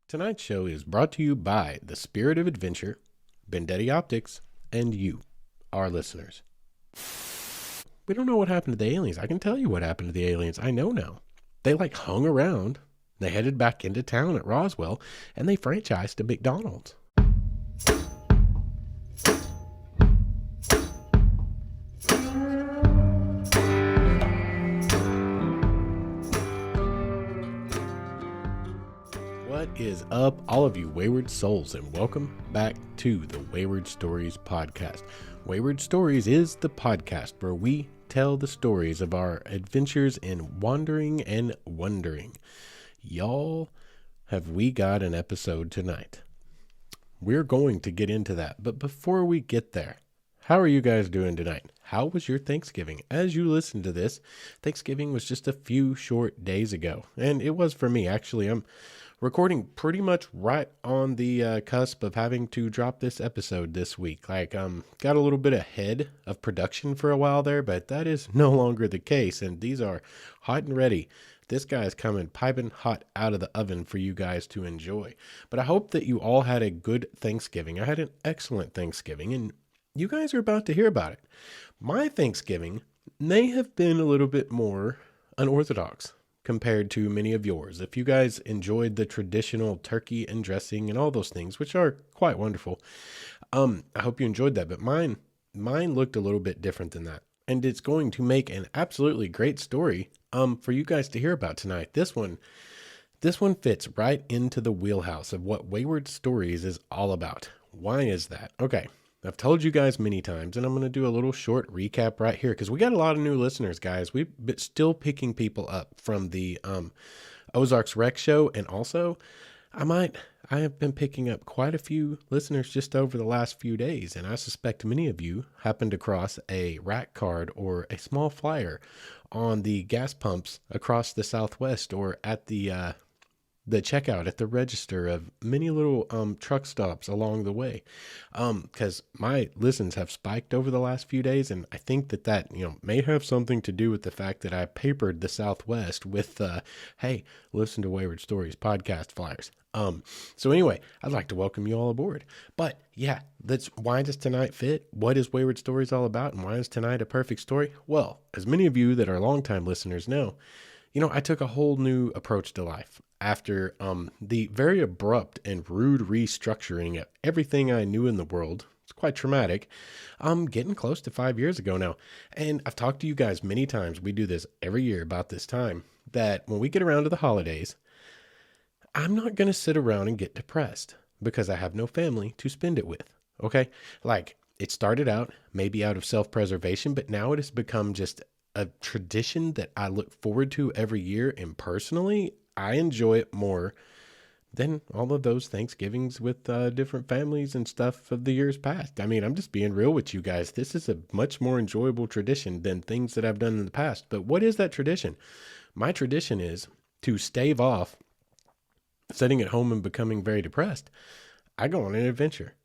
Tonight's show is brought to you by the Spirit of Adventure, Bendetti Optics, and you, our listeners. We don't know what happened to the aliens. I can tell you what happened to the aliens. I know now. They hung around. They headed back into town at Roswell, and they franchised to McDonald's. What is up, all of you wayward souls, and welcome back to the Wayward Stories podcast. Wayward Stories is the podcast where we tell the stories of our adventures in wandering and wondering. Y'all, have we got an episode tonight? We're going to get into that, but before we get there, how are you guys doing tonight? How was your Thanksgiving? As you listen to this, Thanksgiving was just a few short days ago, and it was for me. Actually, I'm recording pretty much right on the cusp of having to drop this episode this week. Got a little bit ahead of production for a while there, but that is no longer the case, and these are hot and ready. This guy is coming piping hot out of the oven for you guys to enjoy. But I hope that you all had a good Thanksgiving. I had an excellent Thanksgiving, and you guys are about to hear about it. My Thanksgiving may have been a little bit more unorthodox compared to many of yours. If you guys enjoyed the traditional turkey and dressing and all those things, which are quite wonderful, I hope you enjoyed that. But mine looked a little bit different than that. And it's going to make an absolutely great story for you guys to hear about tonight. This one fits right into the wheelhouse of what Wayward Stories is all about. Why is that? Okay, I've told you guys many times, and I'm going to do a little short recap right here because we got a lot of new listeners, guys. We've been still picking people up from the Ozarks Rec show, and also I have been picking up quite a few listeners just over the last few days, and I suspect many of you happened across a rack card or a small flyer on the gas pumps across the Southwest or at the checkout at the register of many little truck stops along the way, because my listens have spiked over the last few days, and I think that may have something to do with the fact that I papered the Southwest with hey, listen to Wayward Stories podcast flyers. So anyway, I'd like to welcome you all aboard. But yeah, why does tonight fit? What is Wayward Stories all about, and why is tonight a perfect story? Well, as many of you that are longtime listeners know, I took a whole new approach to life after the very abrupt and rude restructuring of everything I knew in the world. It's quite traumatic. I'm getting close to 5 years ago now. And I've talked to you guys many times. We do this every year about this time, that when we get around to the holidays, I'm not going to sit around and get depressed because I have no family to spend it with. Okay? It started out maybe out of self-preservation, but now it has become just a tradition that I look forward to every year, and personally, I enjoy it more than all of those Thanksgivings with different families and stuff of the years past. I mean, I'm just being real with you guys. This is a much more enjoyable tradition than things that I've done in the past. But what is that tradition? My tradition is to stave off sitting at home and becoming very depressed. I go on an adventure.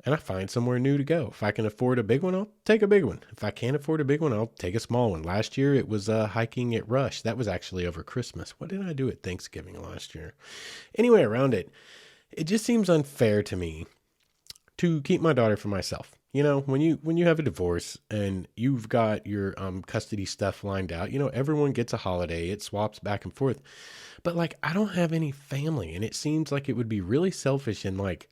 And I find somewhere new to go. If I can afford a big one, I'll take a big one. If I can't afford a big one, I'll take a small one. Last year, it was hiking at Rush. That was actually over Christmas. What did I do at Thanksgiving last year? Anyway, around it just seems unfair to me to keep my daughter for myself. When you have a divorce and you've got your custody stuff lined out, everyone gets a holiday. It swaps back and forth. But I don't have any family, and it seems like it would be really selfish and not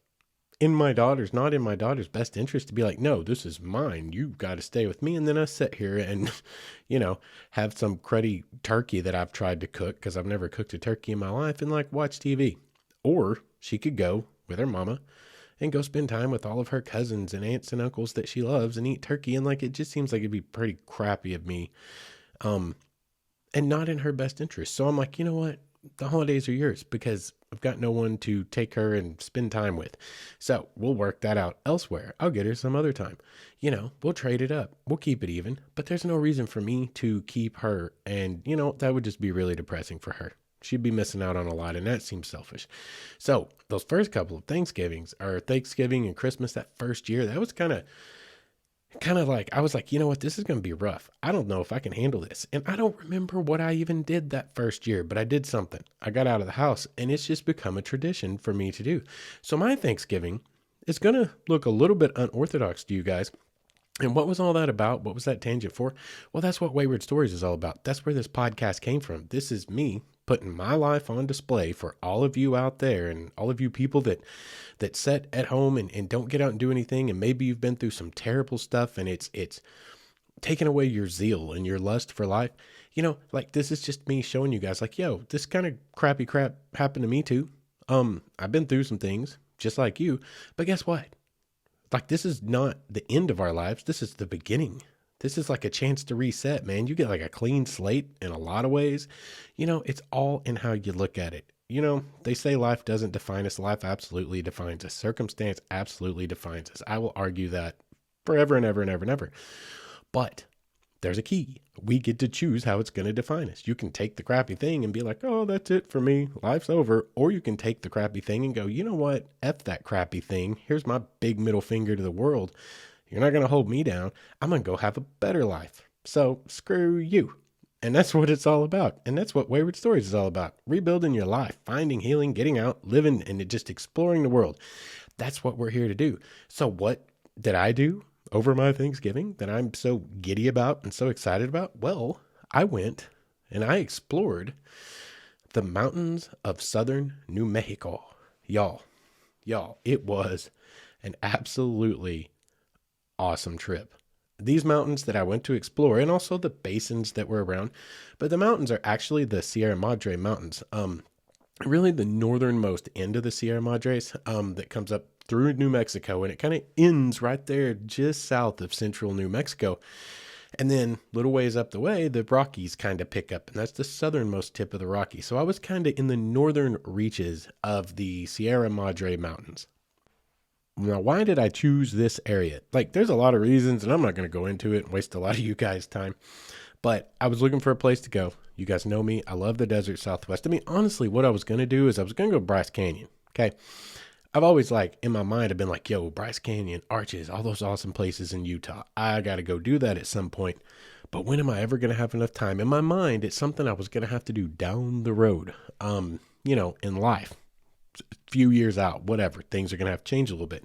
in my daughter's best interest to be like, no, this is mine. You've got to stay with me. And then I sit here and, have some cruddy turkey that I've tried to cook because I've never cooked a turkey in my life and watch TV. Or she could go with her mama and go spend time with all of her cousins and aunts and uncles that she loves and eat turkey. And it just seems like it'd be pretty crappy of me, and not in her best interest. So I'm like, you know what? The holidays are yours because I've got no one to take her and spend time with. So we'll work that out elsewhere. I'll get her some other time. We'll trade it up. We'll keep it even, but there's no reason for me to keep her. And that would just be really depressing for her. She'd be missing out on a lot, and that seems selfish. So those first couple of Thanksgiving and Christmas, that first year, that was kind of kind of like, I was like, you know what, this is going to be rough. I don't know if I can handle this. And I don't remember what I even did that first year, but I did something. I got out of the house, and it's just become a tradition for me to do. So my Thanksgiving is going to look a little bit unorthodox to you guys. And what was all that about? What was that tangent for? Well, that's what Wayward Stories is all about. That's where this podcast came from. This is me putting my life on display for all of you out there, and all of you people that sit at home and don't get out and do anything. And maybe you've been through some terrible stuff, and it's taken away your zeal and your lust for life. Like, this is just me showing you guys, like, yo, this kind of crappy crap happened to me too. I've been through some things just like you, but guess what? Like, this is not the end of our lives. This is the beginning. This is like a chance to reset, man. You get like a clean slate in a lot of ways. It's all in how you look at it. They say life doesn't define us. Life absolutely defines us. Circumstance absolutely defines us. I will argue that forever and ever and ever and ever. But there's a key. We get to choose how it's going to define us. You can take the crappy thing and be like, oh, that's it for me. Life's over. Or you can take the crappy thing and go, you know what? F that crappy thing. Here's my big middle finger to the world. You're not going to hold me down. I'm going to go have a better life. So screw you. And that's what it's all about. And that's what Wayward Stories is all about. Rebuilding your life, finding healing, getting out, living, and just exploring the world. That's what we're here to do. So what did I do over my Thanksgiving that I'm so giddy about and so excited about? Well, I went and I explored the mountains of southern New Mexico. Y'all, it was an absolutely awesome trip. These mountains that I went to explore, and also the basins that were around, but the mountains are actually the Sierra Madre Mountains. Really the northernmost end of the Sierra Madres, that comes up through New Mexico, and it kind of ends right there just south of central New Mexico. And then little ways up the way, the Rockies kind of pick up, and that's the southernmost tip of the Rockies. So I was kind of in the northern reaches of the Sierra Madre Mountains. Now, why did I choose this area? Like, there's a lot of reasons, and I'm not going to go into it and waste a lot of you guys' time. But I was looking for a place to go. You guys know me. I love the desert Southwest. I mean, honestly, what I was going to do is I was going to go Bryce Canyon. Okay. I've always, like, in my mind, I've been like, yo, Bryce Canyon, Arches, all those awesome places in Utah. I got to go do that at some point. But when am I ever going to have enough time? In my mind, it's something I was going to have to do down the road, in life. A few years out, whatever. Things are going to have to change a little bit.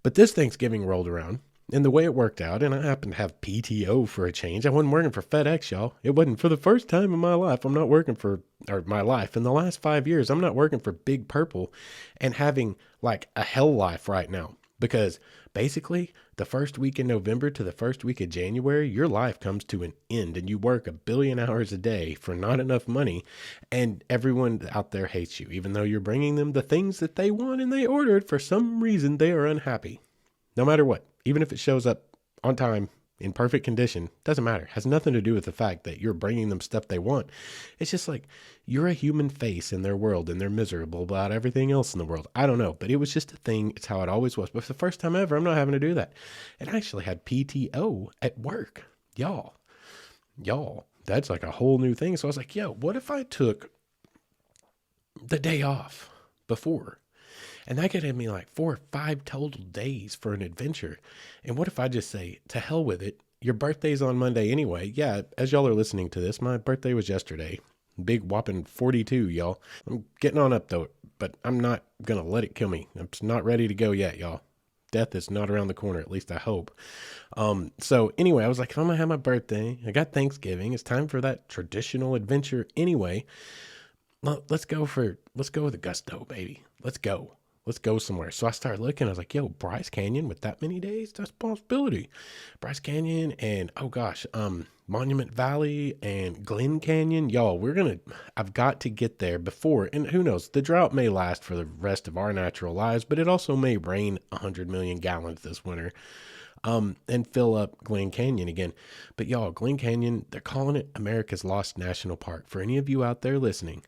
But this Thanksgiving rolled around, and the way it worked out, and I happened to have PTO for a change. I wasn't working for FedEx, y'all. It wasn't for the first time in my life. I'm not working for, or my life, in the last 5 years, I'm not working for Big Purple and having like a hell life right now. Because basically, the first week in November to the first week of January, your life comes to an end, and you work 1 billion hours a day for not enough money, and everyone out there hates you. Even though you're bringing them the things that they want and they ordered, for some reason they are unhappy. No matter what, even if it shows up on time, in perfect condition, doesn't matter. It has nothing to do with the fact that you're bringing them stuff they want. It's just like, you're a human face in their world, and they're miserable about everything else in the world. I don't know, but it was just a thing. It's how it always was. But for the first time ever, I'm not having to do that. And I actually had PTO at work. Y'all, that's like a whole new thing. So I was like, yo, what if I took the day off before? And that could have me like 4 or 5 total days for an adventure. And what if I just say, to hell with it? Your birthday's on Monday anyway. Yeah, as y'all are listening to this, my birthday was yesterday. Big whopping 42, y'all. I'm getting on up though, but I'm not going to let it kill me. I'm just not ready to go yet, y'all. Death is not around the corner, at least I hope. So anyway, I was like, if I'm going to have my birthday, I got Thanksgiving, it's time for that traditional adventure anyway. Well, let's go with a gusto, baby. Let's go somewhere. So I started looking. I was like, yo, Bryce Canyon with that many days? That's a possibility. Bryce Canyon and, oh gosh, Monument Valley and Glen Canyon. Y'all, I've got to get there before. And who knows, the drought may last for the rest of our natural lives, but it also may rain 100 million gallons this winter. And fill up Glen Canyon again. But y'all, Glen Canyon, they're calling it America's Lost National Park. For any of you out there listening,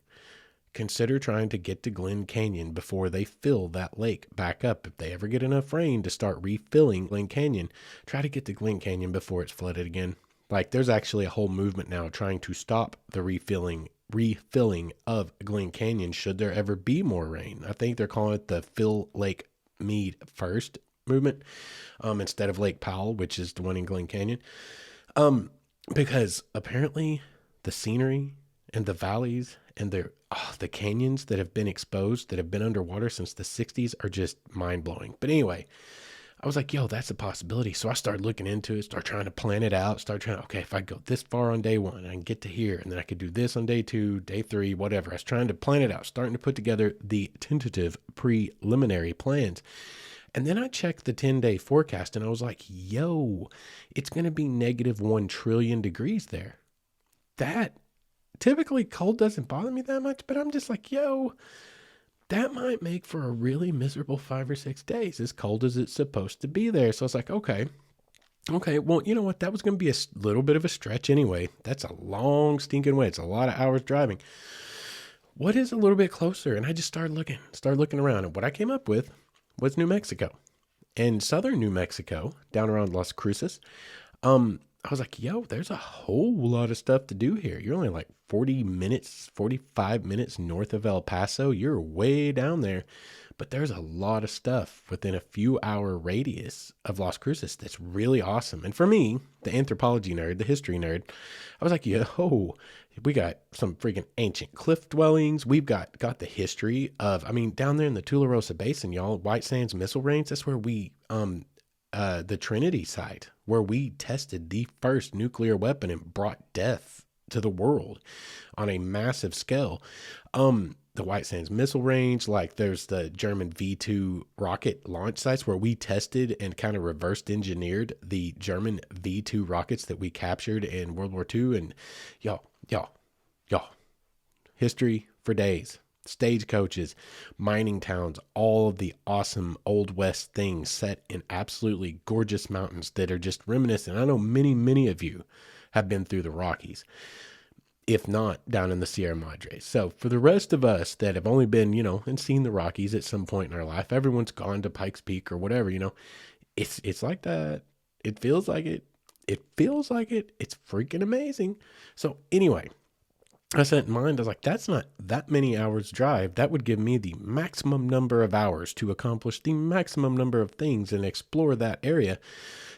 consider trying to get to Glen Canyon before they fill that lake back up. If they ever get enough rain to start refilling Glen Canyon, try to get to Glen Canyon before it's flooded again. Like, there's actually a whole movement now trying to stop the refilling of Glen Canyon should there ever be more rain. I think they're calling it the Fill Lake Mead first, movement, instead of Lake Powell, which is the one in Glen Canyon. Because apparently the scenery and the valleys and the canyons that have been exposed, that have been underwater since the 60s, are just mind blowing. But anyway, I was like, yo, that's a possibility. So I started looking into it, start trying to plan it out, okay, if I go this far on day one, I can get to here, and then I could do this on day 2, day 3, whatever. I was trying to plan it out, starting to put together the tentative preliminary plans. And then I checked the 10-day forecast, and I was like, yo, it's going to be negative 1 trillion degrees there. That, typically cold doesn't bother me that much, but I'm just like, yo, that might make for a really miserable 5 or 6 days, as cold as it's supposed to be there. So I was like, okay, well, you know what? That was going to be a little bit of a stretch anyway. That's a long stinking way. It's a lot of hours driving. What is a little bit closer? And I just started looking around. And what I came up with was New Mexico. And southern New Mexico, down around Las Cruces, I was like, yo, there's a whole lot of stuff to do here. You're only like 45 minutes north of El Paso. You're way down there. But there's a lot of stuff within a few hour radius of Las Cruces that's really awesome. And for me, the anthropology nerd, the history nerd, I was like, yo, we got some freaking ancient cliff dwellings. We've got the history of, down there in the Tularosa Basin, y'all, White Sands Missile Range, that's where we, the Trinity site, where we tested the first nuclear weapon and brought death to the world on a massive scale. The White Sands Missile Range, like there's the German V2 rocket launch sites where we tested and kind of reversed engineered the German V2 rockets that we captured in World War II. And y'all, history for days. Stagecoaches, mining towns, all of the awesome Old West things set in absolutely gorgeous mountains that are just reminiscent. I know many of you have been through the Rockies, if not down in the Sierra Madres. So for the rest of us that have only been, and seen the Rockies at some point in our life, everyone's gone to Pikes Peak or whatever, it's like that. It feels like it. It's freaking amazing. So anyway, I set in mind, I was like, that's not that many hours drive. That would give me the maximum number of hours to accomplish the maximum number of things and explore that area.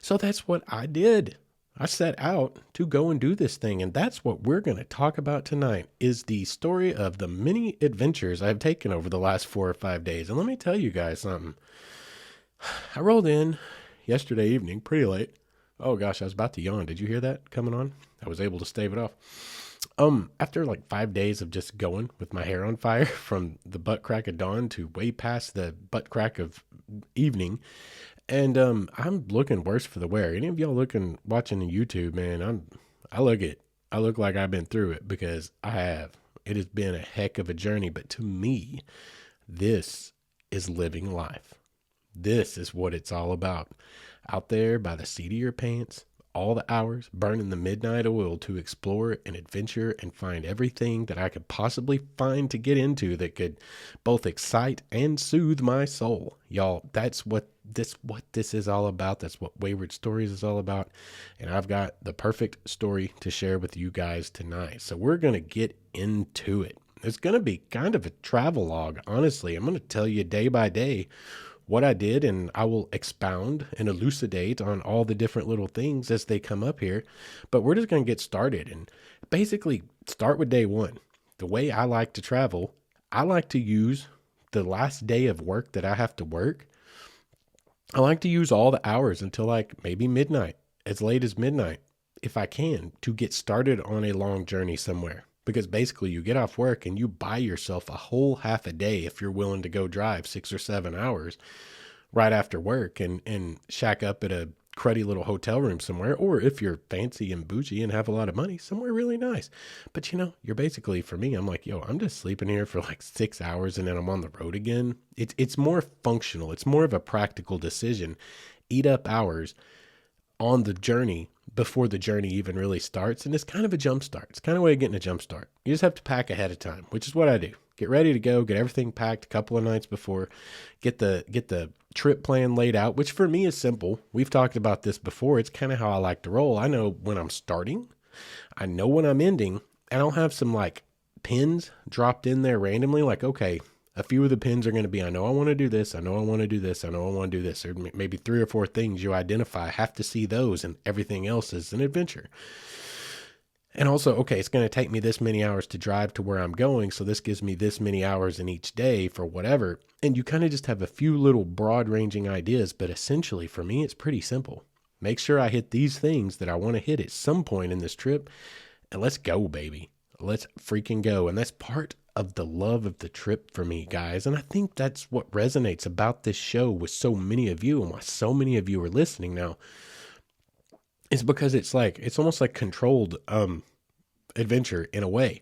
So that's what I did. I set out to go and do this thing. And that's what we're going to talk about tonight, is the story of the many adventures I've taken over the last 4 or 5 days. And let me tell you guys something. I rolled in yesterday evening pretty late. Oh gosh, I was about to yawn. Did you hear that coming on? I was able to stave it off. After like 5 days of just going with my hair on fire from the butt crack of dawn to way past the butt crack of evening. And, I'm looking worse for the wear. Any of y'all watching on YouTube, man, I look like I've been through it, because I have. It has been a heck of a journey, but to me, this is living life. This is what it's all about. Out there by the seat of your pants, all the hours, burning the midnight oil to explore and adventure and find everything that I could possibly find to get into that could both excite and soothe my soul. Y'all, that's what this is all about. That's what Wayward Stories is all about. And I've got the perfect story to share with you guys tonight. So we're going to get into it. It's going to be kind of a travel log, honestly. I'm going to tell you day by day what I did, and I will expound and elucidate on all the different little things as they come up here. But we're just going to get started and basically start with day one. The way I like to travel, I like to use the last day of work that I have to work. I like to use all the hours until like maybe midnight, as late as midnight, if I can, to get started on a long journey somewhere. Because basically you get off work and you buy yourself a whole half a day if you're willing to go drive 6 or 7 hours right after work and shack up at a cruddy little hotel room somewhere. Or if you're fancy and bougie and have a lot of money, somewhere really nice. But you're basically, for me, I'm like, yo, I'm just sleeping here for like 6 hours and then I'm on the road again. It's more functional. It's more of a practical decision. Eat up hours on the journey before the journey even really starts. And it's kind of a jump start. It's kind of a way of getting a jump start. You just have to pack ahead of time, which is what I do. Get ready to go, get everything packed a couple of nights before, get the trip plan laid out, which for me is simple. We've talked about this before. It's kind of how I like to roll. I know when I'm starting, I know when I'm ending, and I'll have some like pins dropped in there randomly. Like, okay, A few of the pins are going to be, I know I want to do this. I know I want to do this. I know I want to do this. Or maybe 3 or 4 things you identify, have to see those, and everything else is an adventure. And also, okay, it's going to take me this many hours to drive to where I'm going. So this gives me this many hours in each day for whatever. And you kind of just have a few little broad ranging ideas. But essentially for me, it's pretty simple. Make sure I hit these things that I want to hit at some point in this trip. And let's go, baby. Let's freaking go. And that's part of the love of the trip for me, guys. And I think that's what resonates about this show with so many of you, and why so many of you are listening now. It's because it's almost like controlled adventure in a way.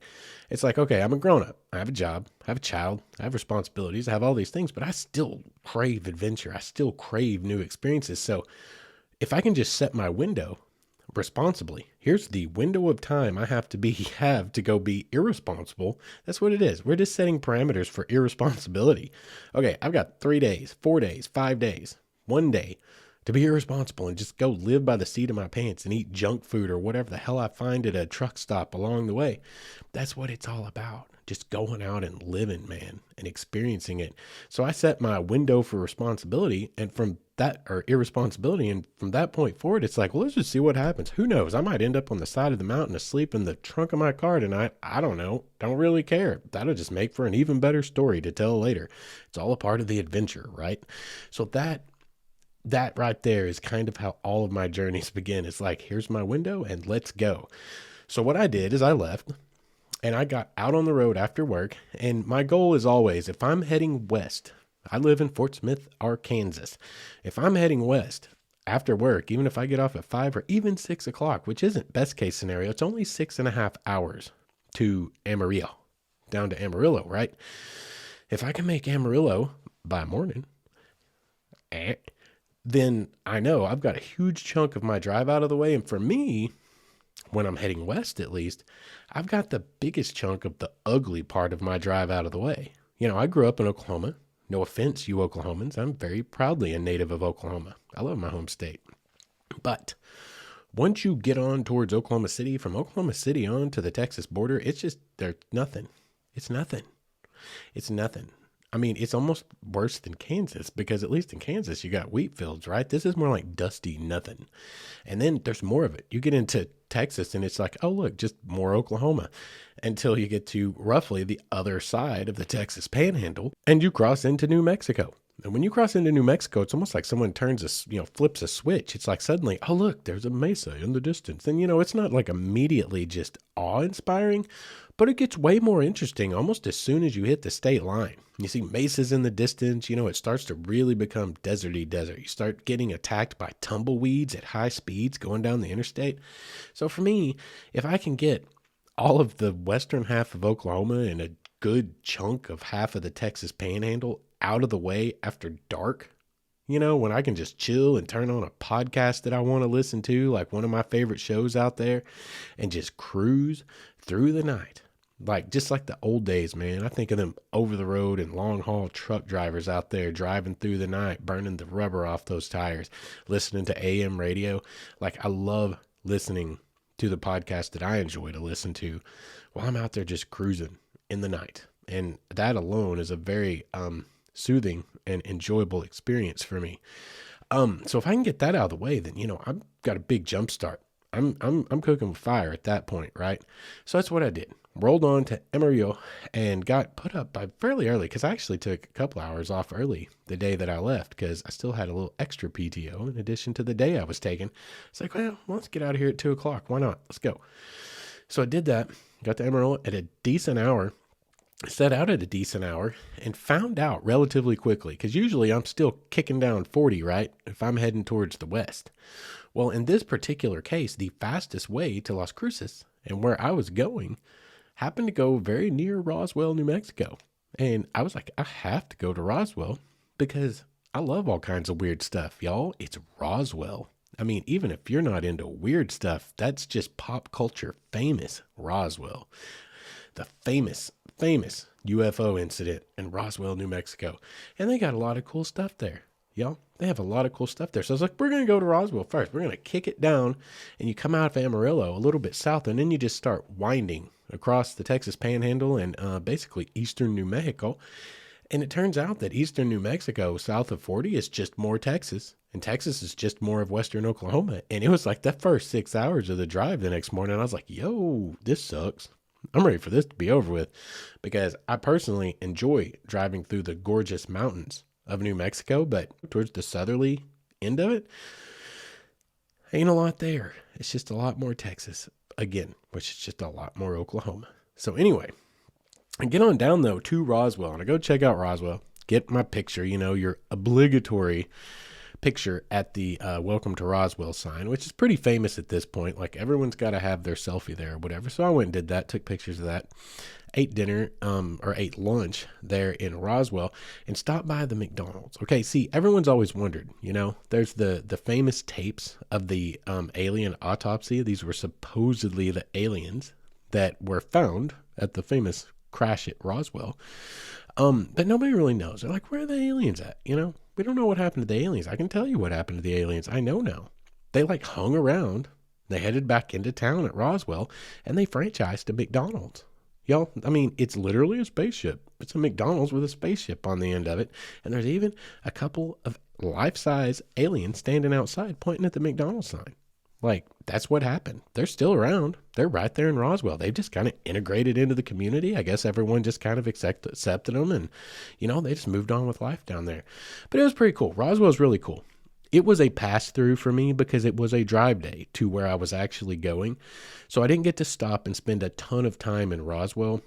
It's like, okay, I'm a grown-up. I have a job. I have a child. I have responsibilities. I have all these things, but I still crave adventure. I still crave new experiences. So if I can just set my window responsibly, here's the window of time I have to go be irresponsible. That's what it is. We're just setting parameters for irresponsibility. Okay, I've got 3 days, 4 days, 5 days, 1 day to be irresponsible and just go live by the seat of my pants and eat junk food or whatever the hell I find at a truck stop along the way. That's what it's all about. Just going out and living, man, and experiencing it. So I set my window for responsibility, and from that, or irresponsibility, and from that point forward, it's like, well, let's just see what happens. Who knows? I might end up on the side of the mountain asleep in the trunk of my car tonight. I don't know. Don't really care. That'll just make for an even better story to tell later. It's all a part of the adventure, right? So that right there is kind of how all of my journeys begin. It's like, here's my window and let's go. So what I did is I left and I got out on the road after work. And my goal is always, if I'm heading west, I live in Fort Smith, Arkansas. If I'm heading west after work, even if I get off at 5 or even 6 o'clock, which isn't best case scenario, it's only 6.5 hours to Amarillo, down to Amarillo, right? If I can make Amarillo by morning, then I know I've got a huge chunk of my drive out of the way. And for me, when I'm heading west, at least, I've got the biggest chunk of the ugly part of my drive out of the way. You know, I grew up in Oklahoma. No offense, you Oklahomans. I'm very proudly a native of Oklahoma. I love my home state. But once you get on towards Oklahoma City, from Oklahoma City on to the Texas border, it's just, there's nothing. It's nothing. It's nothing. I mean, it's almost worse than Kansas, because at least in Kansas, you got wheat fields, right? This is more like dusty nothing. And then there's more of it. You get into Texas and it's like, oh, look, just more Oklahoma, until you get to roughly the other side of the Texas panhandle and you cross into New Mexico. And when you cross into New Mexico, it's almost like someone flips a switch. It's like suddenly, oh, look, there's a mesa in the distance. And, it's not like immediately just awe-inspiring, but it gets way more interesting almost as soon as you hit the state line. You see mesas in the distance, it starts to really become deserty desert. You start getting attacked by tumbleweeds at high speeds going down the interstate. So for me, if I can get all of the western half of Oklahoma and a good chunk of half of the Texas panhandle out of the way after dark, when I can just chill and turn on a podcast that I want to listen to, like one of my favorite shows out there, and just cruise through the night. Just like the old days, man. I think of them over the road and long haul truck drivers out there driving through the night, burning the rubber off those tires, listening to AM radio. I love listening to the podcast that I enjoy to listen to while I'm out there just cruising in the night. And that alone is a very soothing and enjoyable experience for me. So if I can get that out of the way, then I've got a big jump start. I'm cooking with fire at that point, right? So that's what I did. Rolled on to Amarillo and got put up by fairly early, because I actually took a couple hours off early the day that I left, because I still had a little extra PTO in addition to the day I was taking. It's like, well, let's get out of here at 2 o'clock. Why not? Let's go. So I did that, got to Amarillo at a decent hour, set out at a decent hour, and found out relatively quickly, because usually I'm still kicking down 40, right, if I'm heading towards the west. Well, in this particular case, the fastest way to Las Cruces and where I was going happened to go very near Roswell, New Mexico. And I was like, I have to go to Roswell because I love all kinds of weird stuff, y'all. It's Roswell. I mean, even if you're not into weird stuff, that's just pop culture famous Roswell. The famous UFO incident in Roswell, New Mexico. And they got a lot of cool stuff there, y'all. They have a lot of cool stuff there. So I was like, we're going to go to Roswell first. We're going to kick it down, and you come out of Amarillo a little bit south, and then you just start winding across the Texas panhandle and basically eastern New Mexico. And it turns out that eastern New Mexico, south of 40, is just more Texas. And Texas is just more of western Oklahoma. And it was like that first 6 hours of the drive the next morning, I was like, yo, this sucks. I'm ready for this to be over with, because I personally enjoy driving through the gorgeous mountains of New Mexico, but towards the southerly end of it, ain't a lot there. It's just a lot more Texas again, which is just a lot more Oklahoma. So anyway, I get on down though to Roswell, and I go check out Roswell, get my picture, your obligatory picture at the welcome to Roswell sign, which is pretty famous at this point. Like, everyone's got to have their selfie there or whatever. So I went and did that, took pictures of that, ate dinner or ate lunch there in Roswell, and stopped by the McDonald's. Okay, see, everyone's always wondered, there's the famous tapes of the alien autopsy. These were supposedly the aliens that were found at the famous crash at Roswell. But nobody really knows. They're like, where are the aliens at? We don't know what happened to the aliens. I can tell you what happened to the aliens. I know now. They hung around. They headed back into town at Roswell, and they franchised to McDonald's. Y'all, it's literally a spaceship. It's a McDonald's with a spaceship on the end of it. And there's even a couple of life-size aliens standing outside pointing at the McDonald's sign. Like, that's what happened. They're still around. They're right there in Roswell. They've just kind of integrated into the community. I guess everyone just kind of accepted them, and, they just moved on with life down there. But it was pretty cool. Roswell's really cool. It was a pass-through for me because it was a drive day to where I was actually going. So I didn't get to stop and spend a ton of time in Roswell.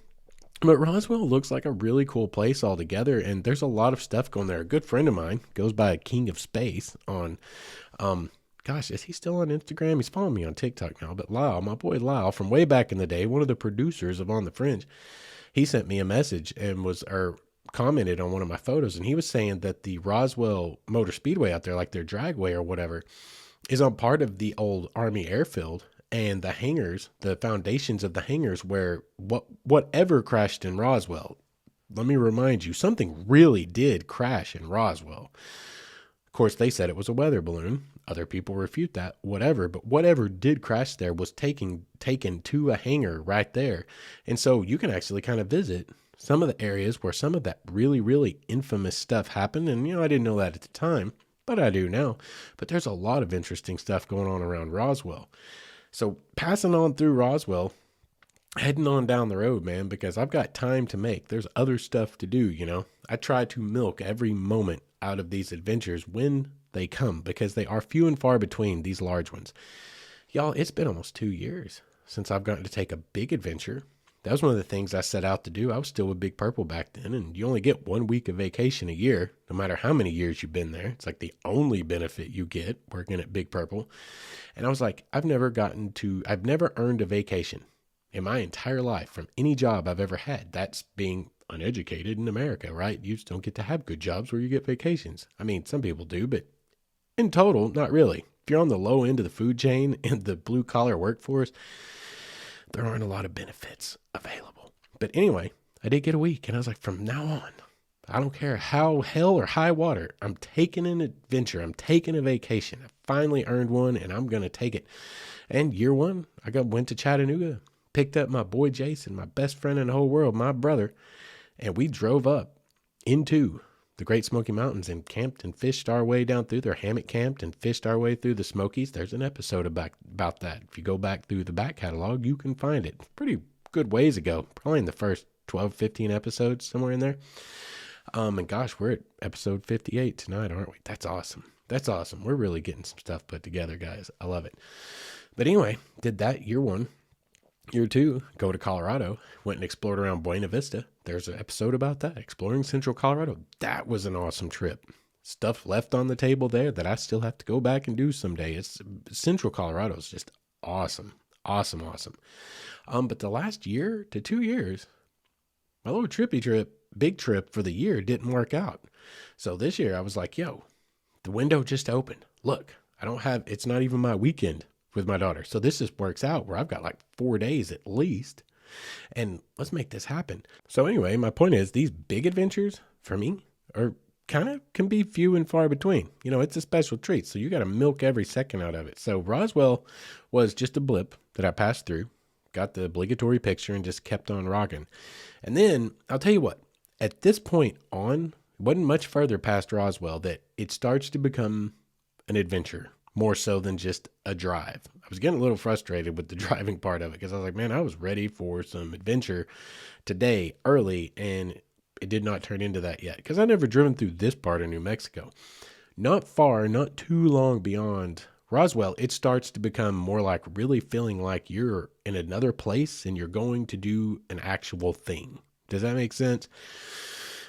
But Roswell looks like a really cool place altogether, and there's a lot of stuff going there. A good friend of mine goes by King of Space on gosh, is he still on Instagram? He's following me on TikTok now. But Lyle, my boy Lyle, from way back in the day, one of the producers of On the Fringe, he sent me a message and commented on one of my photos. And he was saying that the Roswell Motor Speedway out there, like their dragway or whatever, is on part of the old Army airfield. And the hangars, the foundations of the hangars where whatever crashed in Roswell, let me remind you, something really did crash in Roswell. Of course, they said it was a weather balloon. Other people refute that, whatever. But whatever did crash there was taken to a hangar right there. And so you can actually kind of visit some of the areas where some of that really, really infamous stuff happened. And, I didn't know that at the time, but I do now. But there's a lot of interesting stuff going on around Roswell. So passing on through Roswell, heading on down the road, man, because I've got time to make. There's other stuff to do, I try to milk every moment out of these adventures when they come, because they are few and far between, these large ones. Y'all, it's been almost 2 years since I've gotten to take a big adventure. That was one of the things I set out to do. I was still with Big Purple back then, and you only get 1 week of vacation a year, no matter how many years you've been there. It's like the only benefit you get working at Big Purple. And I was like, I've never earned a vacation in my entire life from any job I've ever had. That's being uneducated in America, right? You just don't get to have good jobs where you get vacations. Some people do, but in total, not really. If you're on the low end of the food chain and the blue collar workforce, there aren't a lot of benefits available. But anyway, I did get a week, and I was like, from now on, I don't care how hell or high water, I'm taking an adventure. I'm taking a vacation. I finally earned one, and I'm going to take it. And year one, went to Chattanooga, picked up my boy Jason, my best friend in the whole world, my brother, and we drove up into the Great Smoky Mountains and camped and fished our way down through there, hammock camped and fished our way through the Smokies. There's an episode about that. If you go back through the back catalog, you can find it. Pretty good ways ago, probably in the first 12, 15 episodes, somewhere in there. And gosh, we're at episode 58 tonight, aren't we? That's awesome. That's awesome. We're really getting some stuff put together, guys. I love it. But anyway, did that year one. Year two, go to Colorado, went and explored around Buena Vista. There's an episode about that, exploring central Colorado. That was an awesome trip. Stuff left on the table there that I still have to go back and do someday. Central Colorado is just awesome. Awesome. But the last year to 2 years, my little big trip for the year didn't work out. So this year I was like, yo, the window just opened. Look, it's not even my weekend with my daughter. So this just works out where I've got like 4 days at least, and let's make this happen. So anyway, my point is these big adventures for me are kind of can be few and far between. It's a special treat. So you got to milk every second out of it. So Roswell was just a blip that I passed through, got the obligatory picture and just kept on rocking. And then I'll tell you what, At this point on, it wasn't much further past Roswell that it starts to become an adventure more so than just a drive. I was getting a little frustrated with the driving part of it because I was like, man, I was ready for some adventure today early, and it did not turn into that yet because I never driven through this part of New Mexico. Not far, not too long beyond Roswell, it starts to become more like really feeling like you're in another place and you're going to do an actual thing. Does that make sense?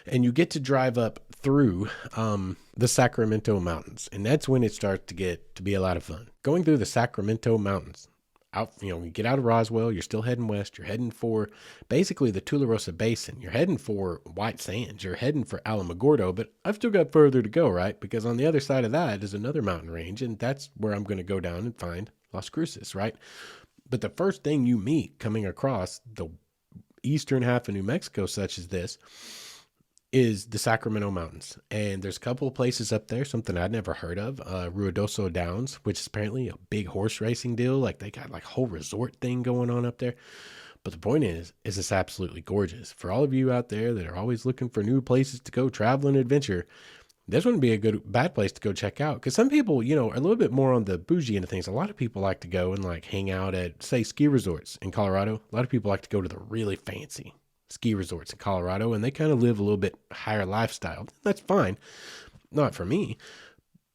And you get to drive up through the Sacramento Mountains, and that's when it starts to get to be a lot of fun. Going through the Sacramento Mountains, out, you get out of Roswell, you're still heading west. You're heading for basically the Tularosa Basin. You're heading for White Sands. You're heading for Alamogordo, but I've still got further to go, right? Because on the other side of that is another mountain range, and that's where I'm going to go down and find Las Cruces, right? But the first thing you meet coming across the eastern half of New Mexico, such as this, is the Sacramento Mountains. And there's a couple of places up there, something I'd never heard of, Ruidoso Downs, which is apparently a big horse racing deal. Like they got like a whole resort thing going on up there. But the point is it's absolutely gorgeous. For all of you out there that are always looking for new places to go travel and adventure, this wouldn't be a bad place to go check out. Because some people, are a little bit more on the bougie end of things. A lot of people like to go and like hang out at, say, ski resorts in Colorado. A lot of people like to go to the really fancy ski resorts in Colorado, and they kind of live a little bit higher lifestyle. That's fine. Not for me.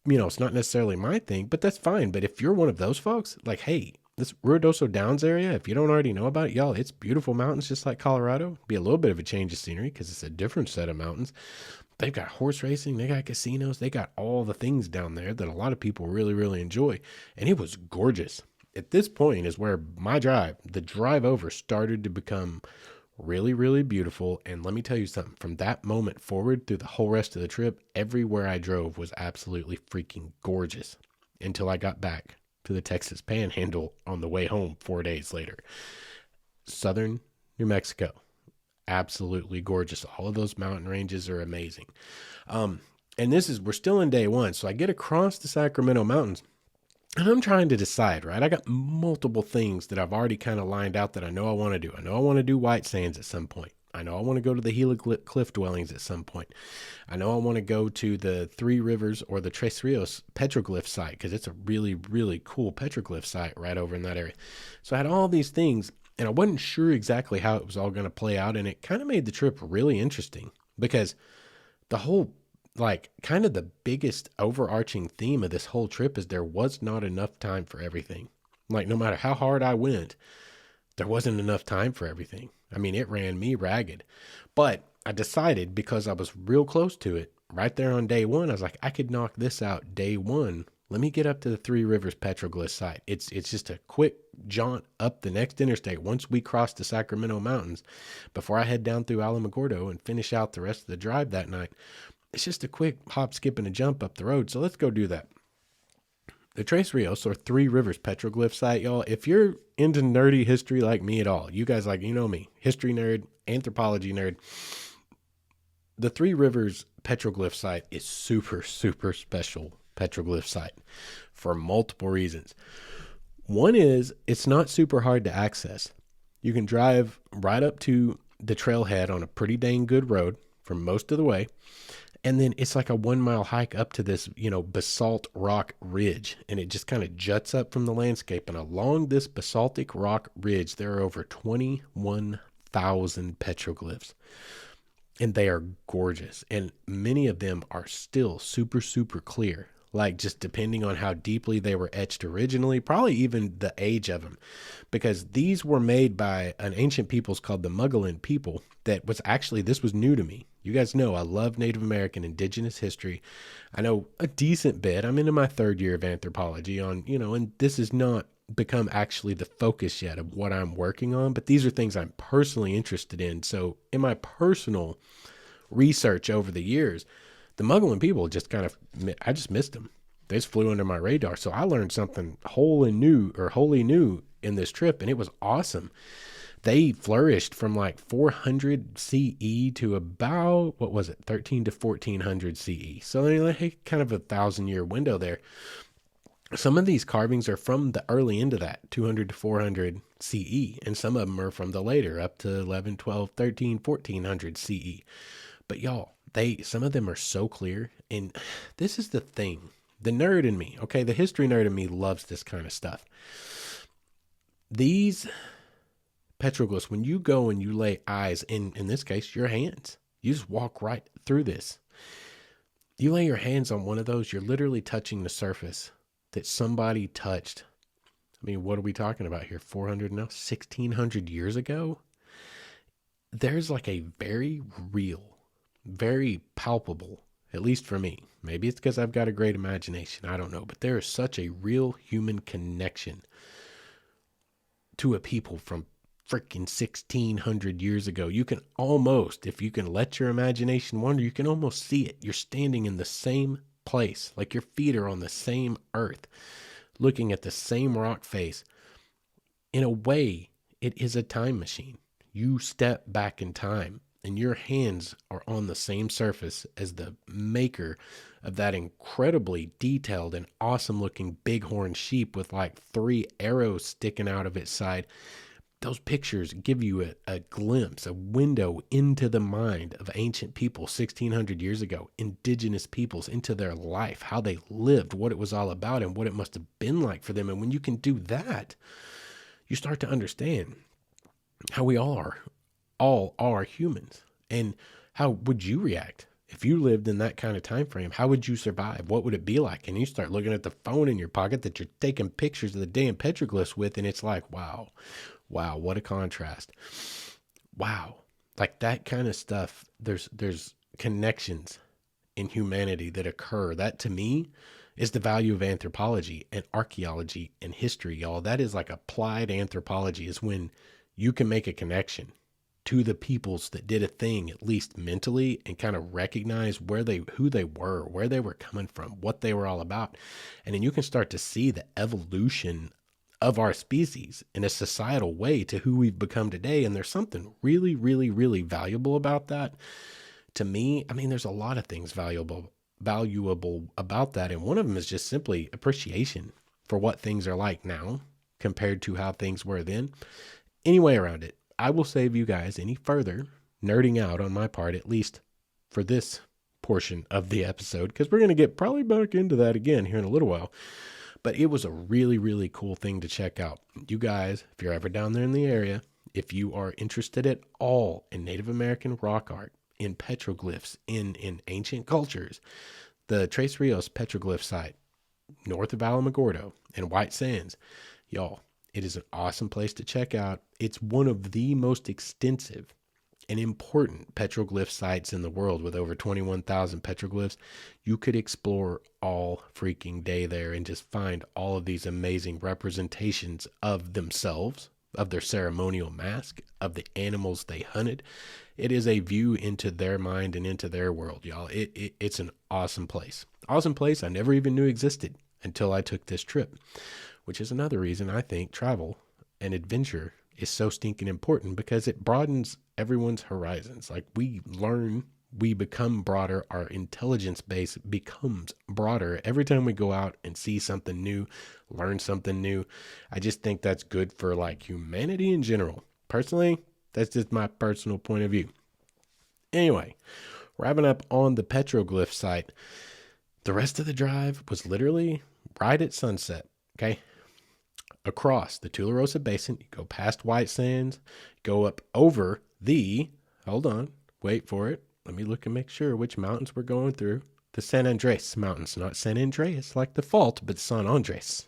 It's not necessarily my thing, but that's fine. But if you're one of those folks, like, hey, this Ruidoso Downs area, if you don't already know about it, y'all, it's beautiful mountains just like Colorado. Be a little bit of a change of scenery because it's a different set of mountains. They've got horse racing, they got casinos, they got all the things down there that a lot of people really, really enjoy. And it was gorgeous. At this point is where the drive over started to become really, really beautiful. And let me tell you something, from that moment forward through the whole rest of the trip, everywhere I drove was absolutely freaking gorgeous until I got back to the Texas Panhandle on the way home 4 days later. Southern New Mexico, absolutely gorgeous. All of those mountain ranges are amazing. And we're still in day one. So I get across the Sacramento Mountains, and I'm trying to decide, right? I got multiple things that I've already kind of lined out that I know I want to do. I know I want to do White Sands at some point. I know I want to go to the Gila cliff dwellings at some point. I know I want to go to the Three Rivers or the Tres Rios petroglyph site because it's a really, really cool petroglyph site right over in that area. So I had all these things, and I wasn't sure exactly how it was all going to play out, and it kind of made the trip really interesting because the whole kind of the biggest overarching theme of this whole trip is there was not enough time for everything. Like, no matter how hard I went, there wasn't enough time for everything. I mean, it ran me ragged. But I decided, because I was real close to it, right there on day one, I was like, I could knock this out day one. Let me get up to the Three Rivers Petroglyph site. It's just a quick jaunt up the next interstate once we cross the Sacramento Mountains before I head down through Alamogordo and finish out the rest of the drive that night. It's just a quick hop, skip, and a jump up the road. So let's go do that. The Tres Rios, or Three Rivers Petroglyph site, y'all, if you're into nerdy history like me at all, you guys me, history nerd, anthropology nerd, the Three Rivers Petroglyph site is super, super special petroglyph site for multiple reasons. One is it's not super hard to access. You can drive right up to the trailhead on a pretty dang good road for most of the way. And then it's like a 1 mile hike up to this, basalt rock ridge. And it just kind of juts up from the landscape. And along this basaltic rock ridge, there are over 21,000 petroglyphs. And they are gorgeous. And many of them are still super, super clear. Like, just depending on how deeply they were etched originally, probably even the age of them. Because these were made by an ancient peoples called the Mughal people this was new to me. You guys know I love Native American indigenous history. I know a decent bit. I'm into my third year of anthropology and this has not become actually the focus yet of what I'm working on, but these are things I'm personally interested in. So in my personal research over the years, the Mughal people I just missed them. They just flew under my radar. So I learned something wholly new in this trip, and it was awesome. They flourished from like 400 CE to about, 13 to 1400 CE. So they're kind of a 1,000-year window there. Some of these carvings are from the early end of that, 200 to 400 CE, and some of them are from the later, up to 11, 12, 13, 1400 CE. But y'all, some of them are so clear. And this is the thing. The nerd in me, okay, the history nerd in me loves this kind of stuff. These petroglyphs, when you go and you lay eyes, in this case, your hands, you just walk right through this. You lay your hands on one of those, you're literally touching the surface that somebody touched. I mean, what are we talking about here? 1,600 years ago? There's like a very real, very palpable, at least for me. Maybe it's because I've got a great imagination. I don't know. But there is such a real human connection to a people from freaking 1,600 years ago. You can almost, if you can let your imagination wander, you can almost see it. You're standing in the same place, like your feet are on the same earth, looking at the same rock face. In a way, it is a time machine. You step back in time and your hands are on the same surface as the maker of that incredibly detailed and awesome looking bighorn sheep with like 3 arrows sticking out of its side. Those pictures give you a glimpse, a window into the mind of ancient people 1,600 years ago, indigenous peoples, into their life, how they lived, what it was all about, and what it must have been like for them. And when you can do that, you start to understand how we all are humans. And how would you react if you lived in that kind of time frame? How would you survive? What would it be like? And you start looking at the phone in your pocket that you're taking pictures of the damn petroglyphs with, and it's like, wow, what a contrast. Wow. Like that kind of stuff, there's connections in humanity that occur. That to me is the value of anthropology and archaeology and history, y'all. That is like applied anthropology, is when you can make a connection to the peoples that did a thing, at least mentally, and kind of recognize who they were, where they were coming from, what they were all about. And then you can start to see the evolution of our species in a societal way to who we've become today. And there's something really, really, really valuable about that. To me, I mean, there's a lot of things valuable about that. And one of them is just simply appreciation for what things are like now compared to how things were then. Any way around it, I will save you guys any further nerding out on my part, at least for this portion of the episode, because we're going to get probably back into that again here in a little while. But it was a really, really cool thing to check out. You guys, if you're ever down there in the area, if you are interested at all in Native American rock art, in petroglyphs, in ancient cultures, the Tres Rios petroglyph site, north of Alamogordo and White Sands, y'all, it is an awesome place to check out. It's one of the most extensive and important petroglyph sites in the world, with over 21,000 petroglyphs. You could explore all freaking day there and just find all of these amazing representations of themselves, of their ceremonial mask, of the animals they hunted. It is a view into their mind and into their world, y'all. It's an awesome place. Awesome place I never even knew existed until I took this trip, which is another reason I think travel and adventure is so stinking important, because it broadens everyone's horizons. Like, we learn, we become broader. Our intelligence base becomes broader every time we go out and see something new, learn something new. I just think that's good for like humanity in general. Personally, that's just my personal point of view. Anyway, wrapping up on the petroglyph site, the rest of the drive was literally right at sunset. Okay. Across the Tularosa Basin, you go past White Sands, go up over hold on, wait for it. Let me look and make sure which mountains we're going through. The San Andres Mountains, not San Andreas like the fault, but San Andres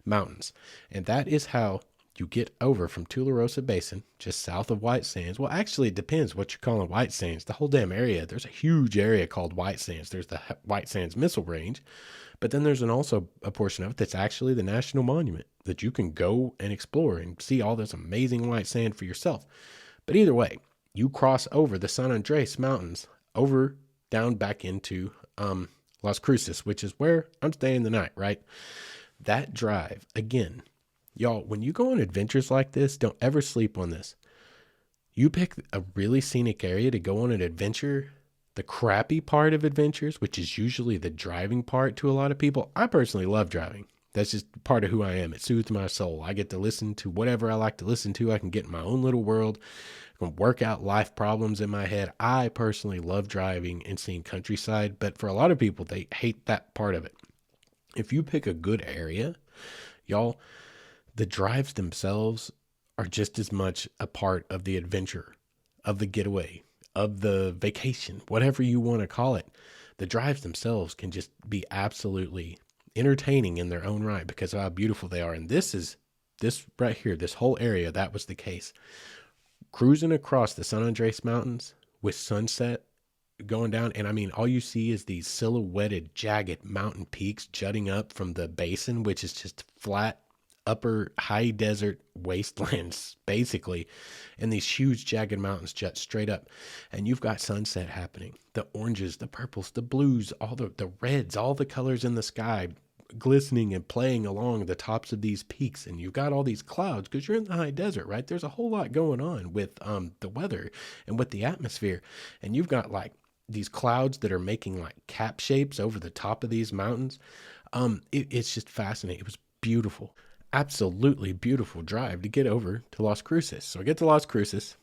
Mountains. And that is how you get over from Tularosa Basin, just south of White Sands. Well, actually, it depends what you're calling White Sands. The whole damn area, there's a huge area called White Sands. There's the White Sands Missile Range, but then there's also a portion of it that's actually the National Monument that you can go and explore and see all this amazing white sand for yourself. But either way, you cross over the San Andres Mountains, over, down, back into Las Cruces, which is where I'm staying the night, right? That drive, again, y'all, when you go on adventures like this, don't ever sleep on this. You pick a really scenic area to go on an adventure. The crappy part of adventures, which is usually the driving part to a lot of people. I personally love driving. That's just part of who I am. It soothes my soul. I get to listen to whatever I like to listen to. I can get in my own little world. Gonna work out life problems in my head. I personally love driving and seeing countryside, but for a lot of people, they hate that part of it. If you pick a good area, y'all, the drives themselves are just as much a part of the adventure, of the getaway, of the vacation, whatever you want to call it. The drives themselves can just be absolutely entertaining in their own right because of how beautiful they are. And this right here, this whole area, that was the case. Cruising across the San Andres Mountains with sunset going down, and I mean, all you see is these silhouetted, jagged mountain peaks jutting up from the basin, which is just flat, upper high desert wastelands, basically, and these huge, jagged mountains jut straight up, and you've got sunset happening. The oranges, the purples, the blues, all the reds, all the colors in the sky, glistening and playing along the tops of these peaks, and you've got all these clouds because you're in the high desert, right? There's a whole lot going on with the weather and with the atmosphere, and you've got like these clouds that are making like cap shapes over the top of these mountains. It's just fascinating. It was beautiful, absolutely beautiful drive to get over to Las Cruces. So I get to Las Cruces,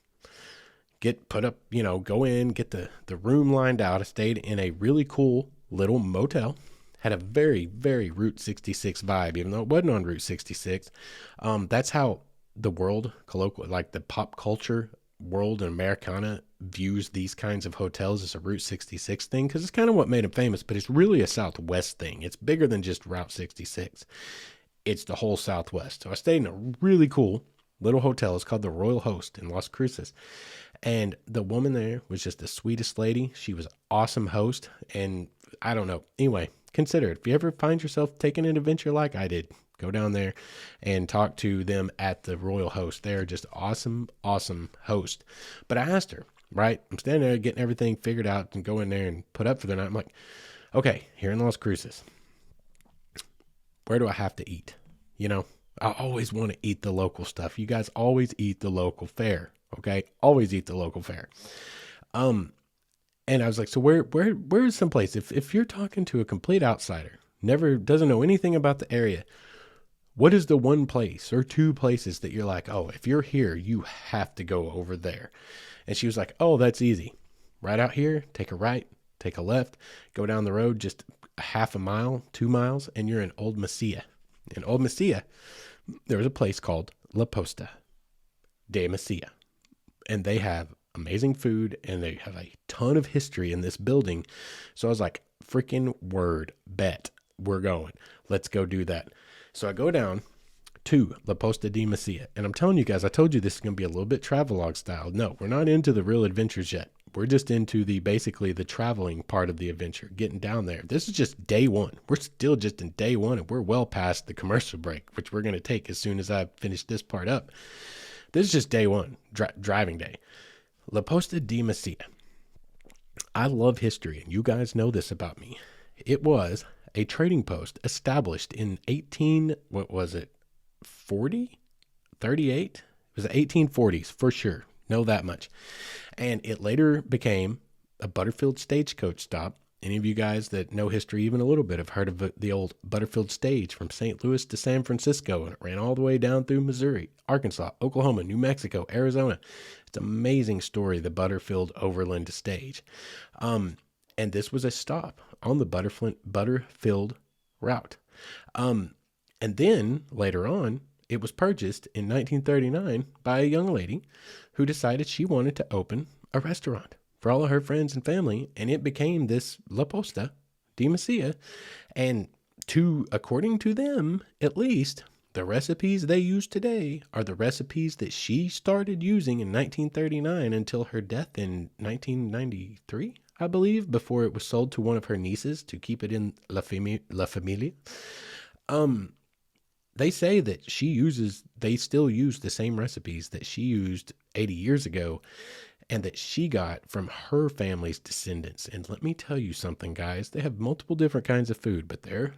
get put up, go in, get the room lined out. I stayed in a really cool little motel. Had a very, very Route 66 vibe, even though it wasn't on Route 66. That's how the world, colloquial, like the pop culture world and Americana views these kinds of hotels as a Route 66 thing, because it's kind of what made them famous, but it's really a Southwest thing. It's bigger than just Route 66. It's the whole Southwest. So I stayed in a really cool little hotel. It's called the Royal Host in Las Cruces. And the woman there was just the sweetest lady. She was an awesome host. And I don't know. Anyway, consider it. If you ever find yourself taking an adventure like I did, go down there and talk to them at the Royal Host. They're just awesome, awesome host. But I asked her, right? I'm standing there getting everything figured out and go in there and put up for the night. I'm like, okay, here in Las Cruces, where do I have to eat? I always want to eat the local stuff. You guys always eat the local fare. Okay. Always eat the local fare. And I was like, so where is some place? If you're talking to a complete outsider, doesn't know anything about the area, what is the one place or two places that you're like, oh, if you're here, you have to go over there? And she was like, oh, that's easy. Right out here, take a right, take a left, go down the road just a half a mile, 2 miles, and you're in Old Mesilla. In Old Mesilla, there was a place called La Posta de Mesilla, and they have amazing food, and they have a ton of history in this building. So I was like, freaking word, bet, we're going. Let's go do that. So I go down to La Posta de Mesilla, and I'm telling you guys, I told you this is going to be a little bit travelogue style. No, we're not into the real adventures yet. We're just into basically the traveling part of the adventure, getting down there. This is just day one. We're still just in day one, and we're well past the commercial break, which we're going to take as soon as I finish this part up. This is just day one, driving day. La Posta de Mesilla. I love history, and you guys know this about me. It was a trading post established in 40? 38? It was the 1840s for sure. Know that much. And it later became a Butterfield stagecoach stop. Any of you guys that know history even a little bit have heard of the old Butterfield stage from St. Louis to San Francisco, and it ran all the way down through Missouri, Arkansas, Oklahoma, New Mexico, Arizona. It's an amazing story, the Butterfield Overland stage. And this was a stop on the Butterfield route. And then later on, it was purchased in 1939 by a young lady who decided she wanted to open a restaurant for all of her friends and family, and it became this La Posta de Mesilla. And according to them, at least, the recipes they use today are the recipes that she started using in 1939 until her death in 1993, I believe, before it was sold to one of her nieces to keep it in La Familia. They say that they still use the same recipes that she used 80 years ago, and that she got from her family's descendants. And let me tell you something, guys. They have multiple different kinds of food, but they're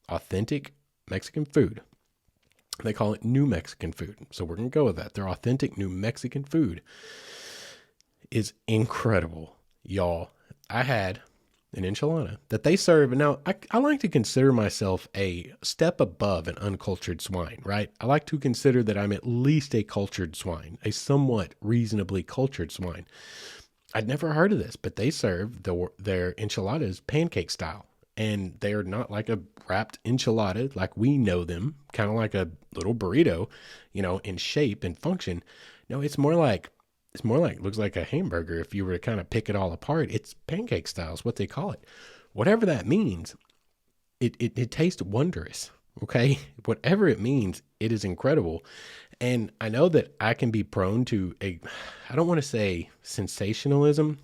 authentic Mexican food. They call it New Mexican food. So we're going to go with that. Their authentic New Mexican food is incredible, y'all. I had an enchilada that they serve. Now, I like to consider myself a step above an uncultured swine, right? I like to consider that I'm at least a cultured swine, a somewhat reasonably cultured swine. I'd never heard of this, but they serve their enchiladas pancake style. And they're not like a wrapped enchilada like we know them, kind of like a little burrito, in shape and function. No, it's more like looks like a hamburger if you were to kind of pick it all apart. It's pancake style is what they call it. Whatever that means, it tastes wondrous. Okay. Whatever it means, it is incredible. And I know that I can be prone to I don't want to say sensationalism,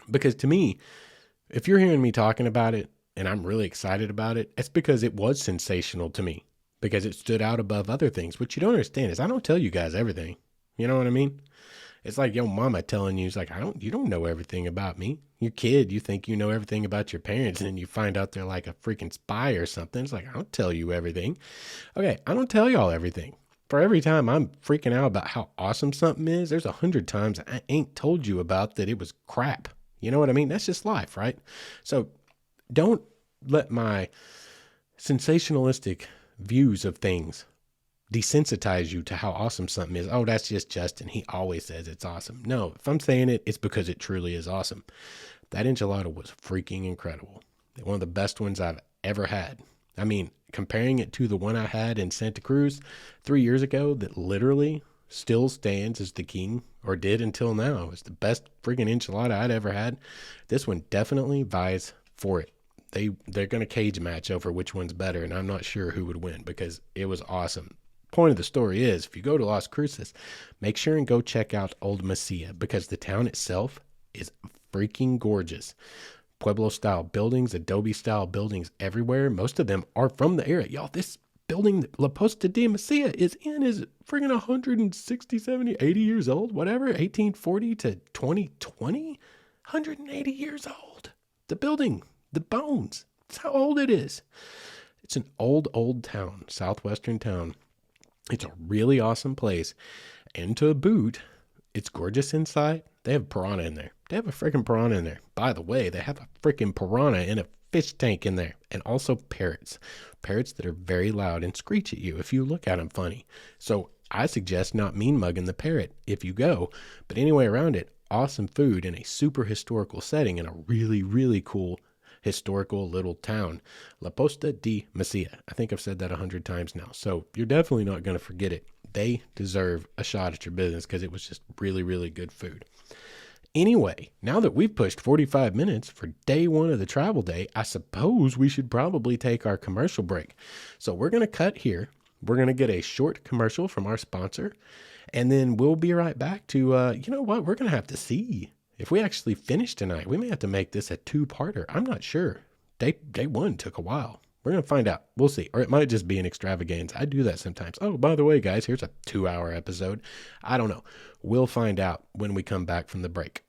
because to me, if you're hearing me talking about it and I'm really excited about it, it's because it was sensational to me, because it stood out above other things. What you don't understand is I don't tell you guys everything. You know what I mean? It's like your mama telling you, it's like, you don't know everything about me. Your kid, you think you know everything about your parents, and then you find out they're like a freaking spy or something. It's like, I don't tell you everything. Okay, I don't tell y'all everything. For every time I'm freaking out about how awesome something is, there's 100 times I ain't told you about that it was crap. You know what I mean? That's just life, right? So don't let my sensationalistic views of things desensitize you to how awesome something is. Oh, that's just Justin. He always says it's awesome. No, if I'm saying it, it's because it truly is awesome. That enchilada was freaking incredible. One of the best ones I've ever had. I mean, comparing it to the one I had in Santa Cruz 3 years ago that literally still stands as the king, or did until now. It was the best freaking enchilada I'd ever had. This one definitely vies for it. They're going to cage match over which one's better, and I'm not sure who would win because it was awesome. Point of the story is, if you go to Las Cruces, make sure and go check out Old Mesilla, because the town itself is freaking gorgeous. Pueblo style buildings, adobe style buildings everywhere. Most of them are from the area. Y'all, this building, La Posta de Mesilla, is friggin' 160, 70, 80 years old, whatever, 1840 to 2020, 180 years old. The building, the bones, that's how old it is. It's an old town, southwestern town. It's a really awesome place. And to boot, it's gorgeous inside. They have piranha in there. They have a freaking piranha in there. By the way, they have a freaking piranha in a fish tank in there. And also parrots. Parrots that are very loud and screech at you if you look at them funny. So I suggest not mean mugging the parrot if you go. But anyway, around it, awesome food in a super historical setting in a really, really cool historical little town, La Posta de Mesilla. I think I've said that 100 times now, so you're definitely not going to forget it. They deserve a shot at your business because it was just really, really good food. Anyway, now that we've pushed 45 minutes for day one of the travel day, I suppose we should probably take our commercial break. So we're going to cut here. We're going to get a short commercial from our sponsor, and then we'll be right back to, you know what, we're going to have to see. If we actually finish tonight, we may have to make this a two-parter. I'm not sure. Day one took a while. We're going to find out. We'll see. Or it might just be an extravaganza. I do that sometimes. Oh, by the way, guys, here's a 2-hour episode. I don't know. We'll find out when we come back from the break.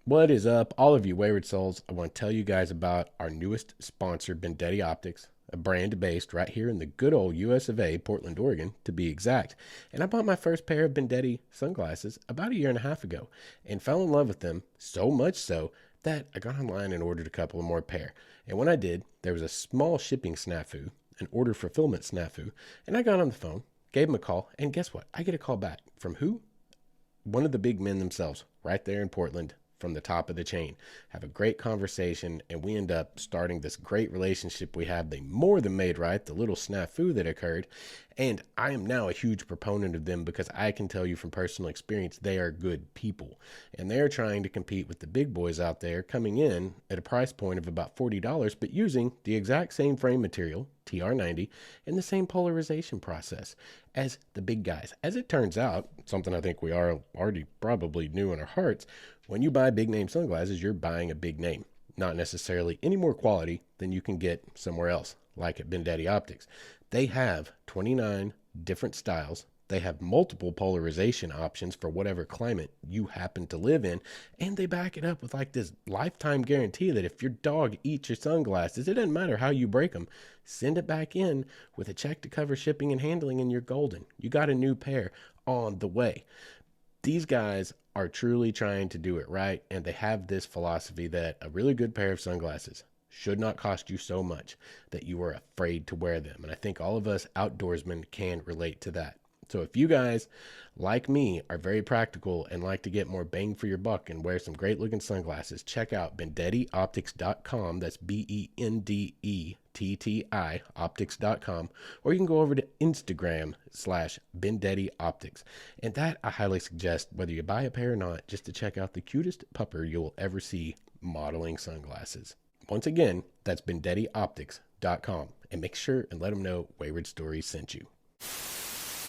What is up, all of you Wayward Souls? I want to tell you guys about our newest sponsor, Vendetti Optics, a brand based right here in the good old US of A, Portland, Oregon, to be exact. And I bought my first pair of Vendetti sunglasses about 1.5 years ago and fell in love with them, so much so that I got online and ordered a couple of more pair. And when I did, there was a small shipping snafu, an order fulfillment snafu, and I got on the phone, gave them a call, and guess what? I get a call back from who? One of the big men themselves, right there in Portland, from the top of the chain. Have a great conversation, and we end up starting this great relationship we have. They more than made right the little snafu that occurred, and I am now a huge proponent of them because I can tell you from personal experience they are good people, and they're trying to compete with the big boys out there, coming in at a price point of about $40, but using the exact same frame material, TR90, and the same polarization process as the big guys. As it turns out, something I think we are already probably knew in our hearts, when you buy big name sunglasses, you're buying a big name, not necessarily any more quality than you can get somewhere else, like at Vendetti Optics. They have 29 different styles. They have multiple polarization options for whatever climate you happen to live in. And they back it up with like this lifetime guarantee that if your dog eats your sunglasses, it doesn't matter how you break them, send it back in with a check to cover shipping and handling and you're golden. You got a new pair on the way. These guys are truly trying to do it right, and they have this philosophy that a really good pair of sunglasses should not cost you so much that you are afraid to wear them. And I think all of us outdoorsmen can relate to that. So if you guys, like me, are very practical and like to get more bang for your buck and wear some great looking sunglasses, check out BendettiOptics.com. That's BENDETTI optics.com. Or you can go over to Instagram /BendettiOptics. And that I highly suggest, whether you buy a pair or not, just to check out the cutest pupper you'll ever see modeling sunglasses. Once again, that's BendettiOptics.com. And make sure and let them know Wayward Stories sent you.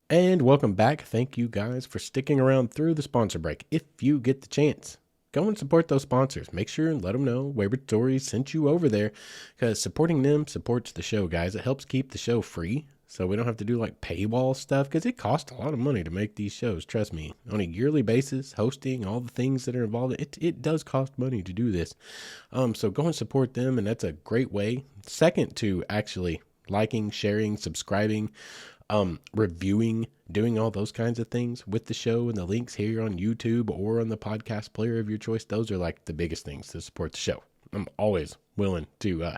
And welcome back. Thank you guys for sticking around through the sponsor break. If you get the chance, go and support those sponsors. Make sure and let them know Wayward Stories sent you over there, because supporting them supports the show, guys. It helps keep the show free, so we don't have to do like paywall stuff, because it costs a lot of money to make these shows. Trust me, on a yearly basis, hosting, all the things that are involved, it does cost money to do this. So go and support them, and that's a great way. Second to actually liking, sharing, subscribing, reviewing, doing all those kinds of things with the show, and the links here on YouTube or on the podcast player of your choice. Those are like the biggest things to support the show. I'm always willing to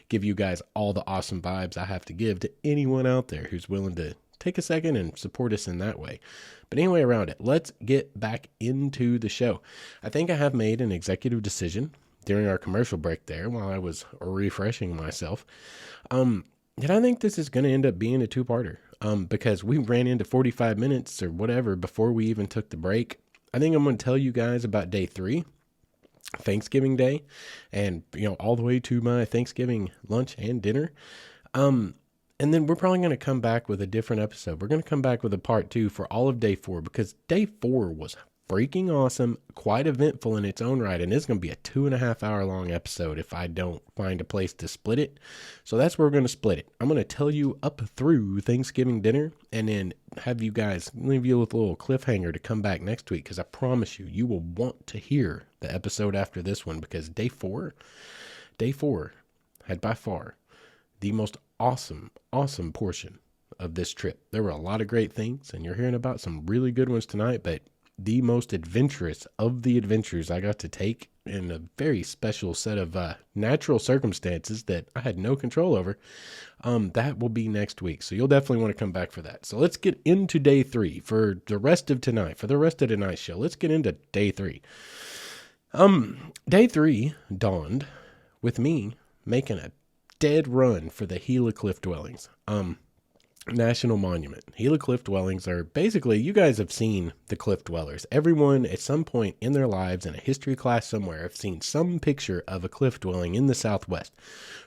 give you guys all the awesome vibes I have to give to anyone out there who's willing to take a second and support us in that way. But anyway, around it, let's get back into the show. I think I have made an executive decision during our commercial break there while I was refreshing myself. And I think this is going to end up being a two-parter, because we ran into 45 minutes or whatever before we even took the break. I think I'm going to tell you guys about day 3, Thanksgiving Day, and all the way to my Thanksgiving lunch and dinner. And then we're probably going to come back with a different episode. We're going to come back with a part 2 for all of day 4, because day 4 was freaking awesome, quite eventful in its own right, and it's going to be a 2.5 hour long episode if I don't find a place to split it. So that's where we're going to split it. I'm going to tell you up through Thanksgiving dinner, and then have you guys, leave you with a little cliffhanger to come back next week, because I promise you, you will want to hear the episode after this one, because day four had by far the most awesome portion of this trip. There were a lot of great things, and you're hearing about some really good ones tonight, but the most adventurous of the adventures I got to take in a very special set of natural circumstances that I had no control over, that will be next week. So you'll definitely want to come back for that. So let's get into day 3 for the rest of tonight, for the rest of tonight's show. Let's get into day 3. Day 3 dawned with me making a dead run for the Gila cliff dwellings. National Monument. Gila cliff dwellings are basically, you guys have seen the cliff dwellers. Everyone at some point in their lives in a history class somewhere have seen some picture of a cliff dwelling in the Southwest.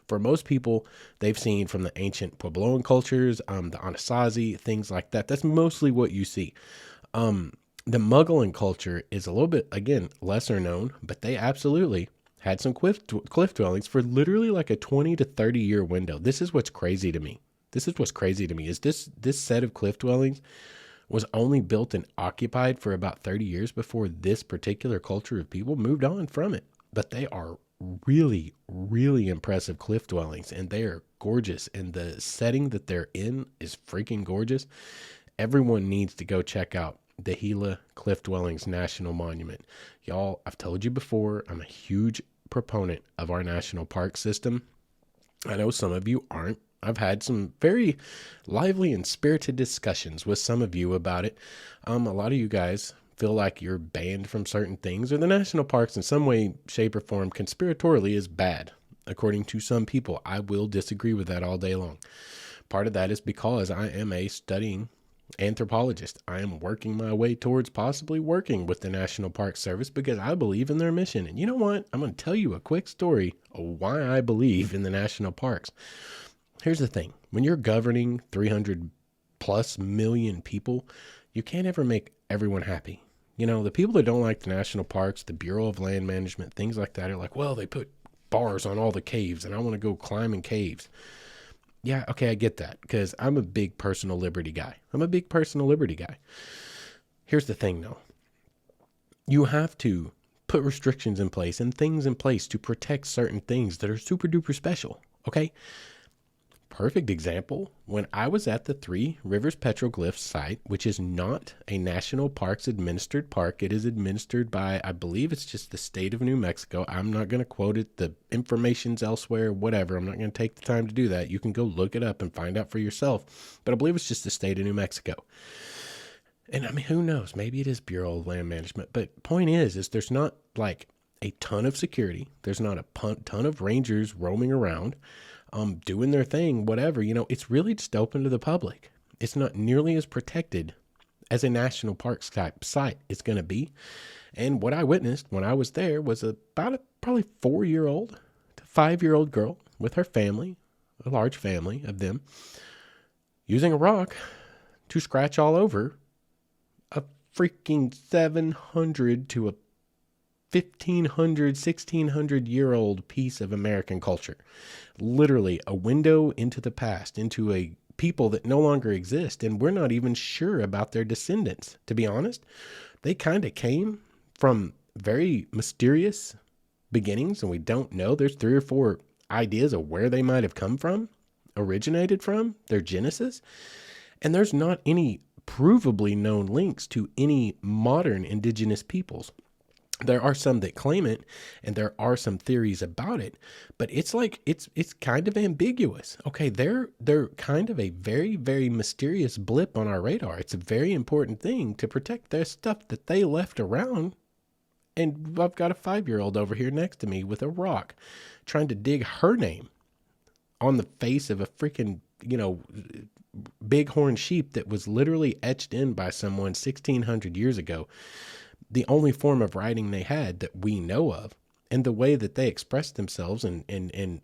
For most people, they've seen from the ancient Puebloan cultures, the Anasazi, things like that. That's mostly what you see. The Mogollon culture is a little bit, again, lesser known, but they absolutely had some cliff dwellings for literally like a 20 to 30 year window. This is what's crazy to me. Is this set of cliff dwellings was only built and occupied for about 30 years before this particular culture of people moved on from it. But they are really, really impressive cliff dwellings, and they are gorgeous, and the setting that they're in is freaking gorgeous. Everyone needs to go check out the Gila Cliff Dwellings National Monument. Y'all, I've told you before, I'm a huge proponent of our national park system. I know some of you aren't. I've had some very lively and spirited discussions with some of you about it. A lot of you guys feel like you're banned from certain things, or the national parks in some way, shape, or form conspiratorially is bad. According to some people, I will disagree with that all day long. Part of that is because I am a studying anthropologist. I am working my way towards possibly working with the National Park Service because I believe in their mission. And you know what? I'm going to tell you a quick story of why I believe in the national parks. Here's the thing. When you're governing 300 plus million people, you can't ever make everyone happy. The people that don't like the national parks, the Bureau of Land Management, things like that are like, well, they put bars on all the caves and I want to go climb in caves. Yeah, okay, I get that, because I'm a big personal liberty guy. Here's the thing, though. You have to put restrictions in place and things in place to protect certain things that are super duper special, okay? perfect example, when I was at the Rivers Petroglyph site, which is not a National Parks administered park. It is administered by, I believe it's just the state of New Mexico. I'm not going to quote it. The information's elsewhere, whatever. I'm not going to take the time to do that. You can go look it up and find out for yourself. But I believe it's just the state of New Mexico. And I mean, who knows? Maybe it is Bureau of Land Management. But point is there's not like a ton of security. There's not a ton of rangers roaming around, doing their thing, whatever. It's really just open to the public. It's not nearly as protected as a national parks type site is going to be. And what I witnessed when I was there was about a probably 4-year-old to 5-year-old girl with her family, a large family of them, using a rock to scratch all over a freaking 700 to a 1,500, 1,600-year-old piece of American culture. Literally a window into the past, into a people that no longer exist, and we're not even sure about their descendants. To be honest, they kind of came from very mysterious beginnings, and we don't know. There's 3 or 4 ideas of where they might have come from, originated from, their genesis, and there's not any provably known links to any modern indigenous peoples. There are some that claim it, and there are some theories about it, but it's like it's kind of ambiguous. Okay, they're kind of a very, very mysterious blip on our radar. It's a very important thing to protect their stuff that they left around. And I've got a 5-year-old over here next to me with a rock trying to dig her name on the face of a freaking, bighorn sheep that was literally etched in by someone 1,600 years ago. The only form of writing they had that we know of, and the way that they expressed themselves and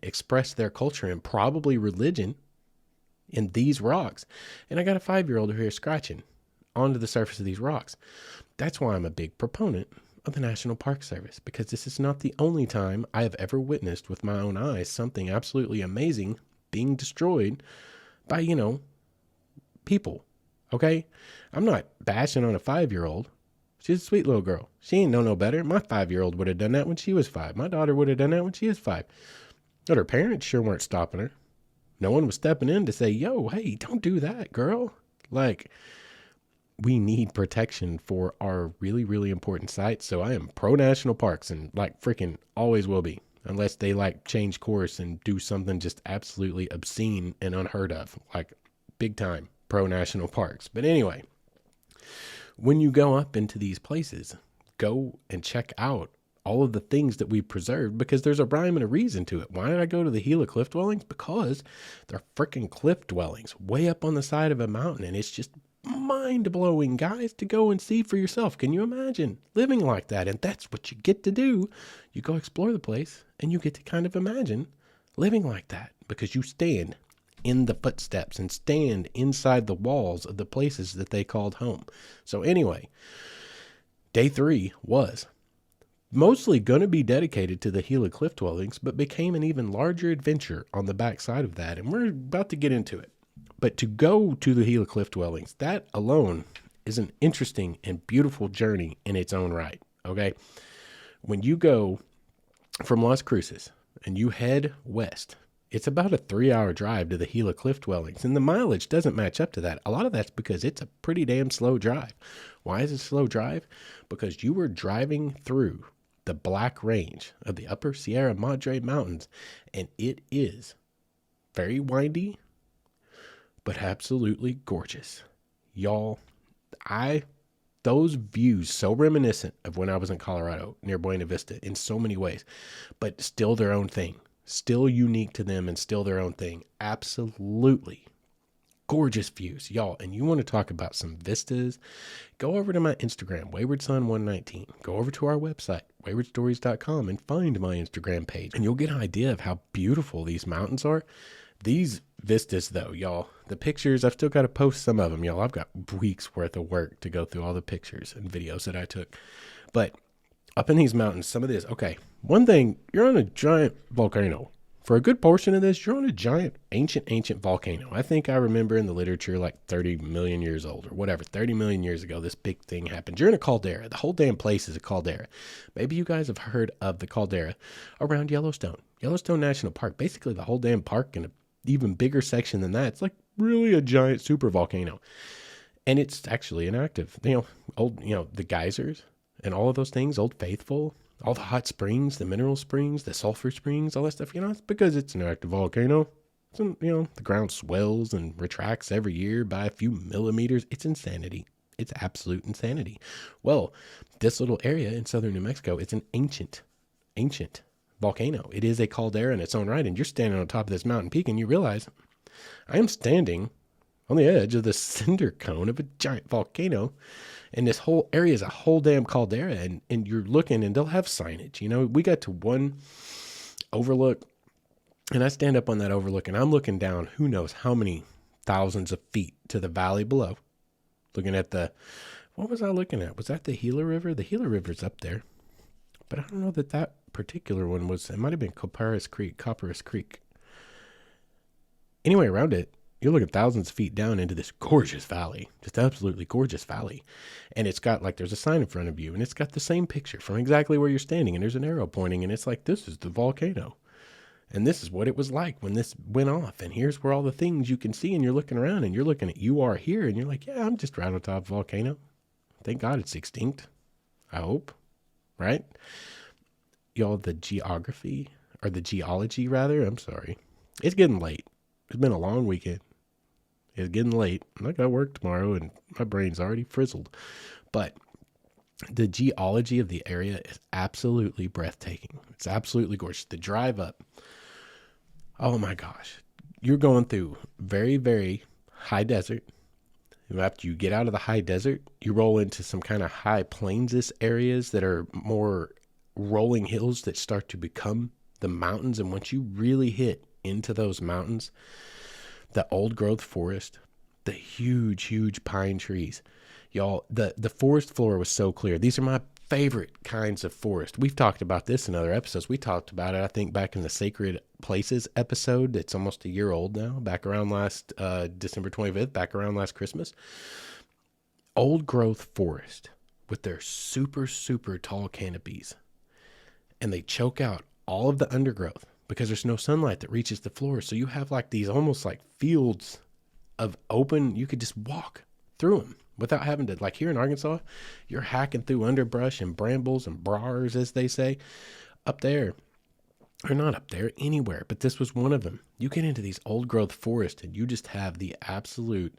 expressed their culture and probably religion in these rocks. And I got a 5-year-old over here scratching onto the surface of these rocks. That's why I'm a big proponent of the National Park Service, because this is not the only time I have ever witnessed with my own eyes something absolutely amazing being destroyed by, people. Okay? I'm not bashing on a 5-year-old. She's a sweet little girl. She ain't know no better. My 5-year-old would have done that when she was 5. My daughter would have done that when she was 5. But her parents sure weren't stopping her. No one was stepping in to say, yo, hey, don't do that, girl. Like, we need protection for our really, really important sites. So I am pro national parks and freaking always will be. Unless they change course and do something just absolutely obscene and unheard of. Big time pro national parks. But anyway, when you go up into these places, go and check out all of the things that we preserved, because there's a rhyme and a reason to it. Why did I go to the Gila cliff dwellings? Because they're freaking cliff dwellings way up on the side of a mountain, and it's just mind-blowing, guys, to go and see for yourself. Can you imagine living like that? And that's what you get to do. You go explore the place, and you get to kind of imagine living like that, because you stand in the footsteps and stand inside the walls of the places that they called home. So anyway, day 3 was mostly going to be dedicated to the Gila cliff dwellings, but became an even larger adventure on the backside of that. And we're about to get into it. But to go to the Gila cliff dwellings, that alone is an interesting and beautiful journey in its own right. Okay. When you go from Las Cruces and you head west, it's about a 3-hour drive to the Gila cliff dwellings, and the mileage doesn't match up to that. A lot of that's because it's a pretty damn slow drive. Why is it a slow drive? Because you were driving through the Black Range of the Upper Sierra Madre Mountains, and it is very windy, but absolutely gorgeous. Y'all, those views so reminiscent of when I was in Colorado near Buena Vista in so many ways, but still their own thing. Still unique to them and still their own thing. Absolutely gorgeous views, y'all. And you want to talk about some vistas? Go over to my Instagram, WaywardSon119. Go over to our website, waywardstories.com, and find my Instagram page. And you'll get an idea of how beautiful these mountains are. These vistas, though, y'all, the pictures, I've still got to post some of them, y'all. I've got weeks worth of work to go through all the pictures and videos that I took. But up in these mountains, some of this, okay, one thing, you're on a giant volcano. For a good portion of this, you're on a giant, ancient volcano. I think I remember in the literature 30 million years old or whatever, 30 million years ago, this big thing happened. You're in a caldera. The whole damn place is a caldera. Maybe you guys have heard of the caldera around Yellowstone National Park. Basically, the whole damn park and a even bigger section than that. It's like really a giant super volcano. And it's actually inactive. The geysers and all of those things, Old Faithful, all the hot springs, the mineral springs, the sulfur springs, all that stuff, it's because it's an active volcano. So, the ground swells and retracts every year by a few millimeters. It's insanity. It's absolute insanity. Well, this little area in southern New Mexico, it's an ancient volcano. It is a caldera in its own right. And you're standing on top of this mountain peak and you realize I am standing on the edge of the cinder cone of a giant volcano. And this whole area is a whole damn caldera. And you're looking and they'll have signage. We got to one overlook. And I stand up on that overlook and I'm looking down who knows how many thousands of feet to the valley below. Looking at what was I looking at? Was that the Gila River? The Gila River's up there. But I don't know that particular one it might have been Copperas Creek. Anyway, around it, you're looking thousands of feet down into this gorgeous valley, just absolutely gorgeous valley. And it's got there's a sign in front of you and it's got the same picture from exactly where you're standing. And there's an arrow pointing and it's like, this is the volcano. And this is what it was like when this went off. And here's where all the things you can see. And you're looking around and you're looking at you are here. And you're like, yeah, I'm just right on top of a volcano. Thank God it's extinct. I hope. Right? Y'all, the geology, I'm sorry. It's getting late. It's been a long weekend. It's getting late. I got work tomorrow and my brain's already frizzled. But the geology of the area is absolutely breathtaking. It's absolutely gorgeous. The drive up, oh my gosh, you're going through very, very high desert. And after you get out of the high desert, you roll into some kind of high plains areas that are more rolling hills that start to become the mountains. And once you really hit into those mountains, the old growth forest, the huge, huge pine trees, y'all, the forest floor was so clear. These are my favorite kinds of forest. We've talked about this in other episodes. We talked about it, I think, back in the Sacred Places episode. It's almost a year old now, back around last December 25th, back around last Christmas. Old growth forest with their super, super tall canopies. And they choke out all of the undergrowth because there's no sunlight that reaches the floor. So you have these almost like fields of open, you could just walk through them without having to, here in Arkansas, you're hacking through underbrush and brambles and briars, as they say. Up there, or not up there, anywhere, but this was one of them. You get into these old growth forests and you just have the absolute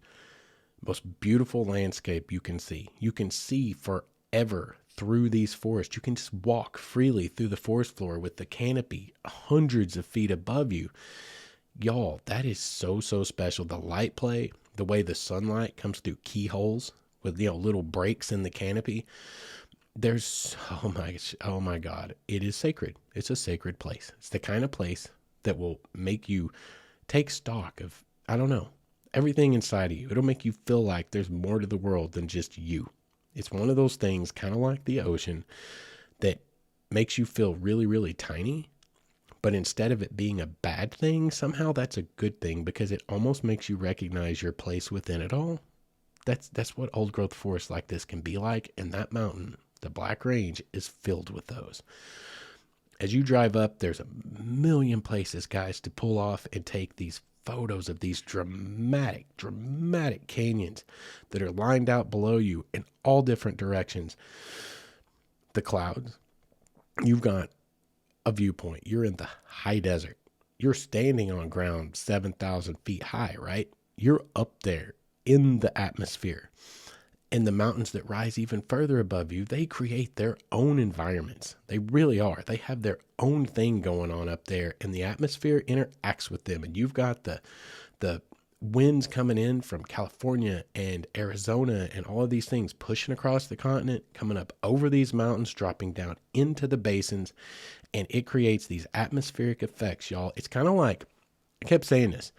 most beautiful landscape you can see. You can see forever through these forests. You can just walk freely through the forest floor with the canopy hundreds of feet above you. Y'all, that is so, so special. The light play, the way the sunlight comes through keyholes with, little breaks in the canopy. Oh my God, it is sacred. It's a sacred place. It's the kind of place that will make you take stock of, everything inside of you. It'll make you feel like there's more to the world than just you. It's one of those things, kind of like the ocean, that makes you feel really, really tiny. But instead of it being a bad thing, somehow that's a good thing because it almost makes you recognize your place within it all. That's what old growth forests like this can be like. And that mountain, the Black Range, is filled with those. As you drive up, there's a million places, guys, to pull off and take these photos of these dramatic canyons that are lined out below you in all different directions. The clouds. You've got a viewpoint. You're in the high desert. You're standing on ground 7,000 feet high, right? You're up there in the atmosphere. And the mountains that rise even further above you, they create their own environments. They really are. They have their own thing going on up there, and the atmosphere interacts with them. And you've got the winds coming in from California and Arizona and all of these things pushing across the continent, coming up over these mountains, dropping down into the basins, and it creates these atmospheric effects, y'all. It's kind of like, I kept saying this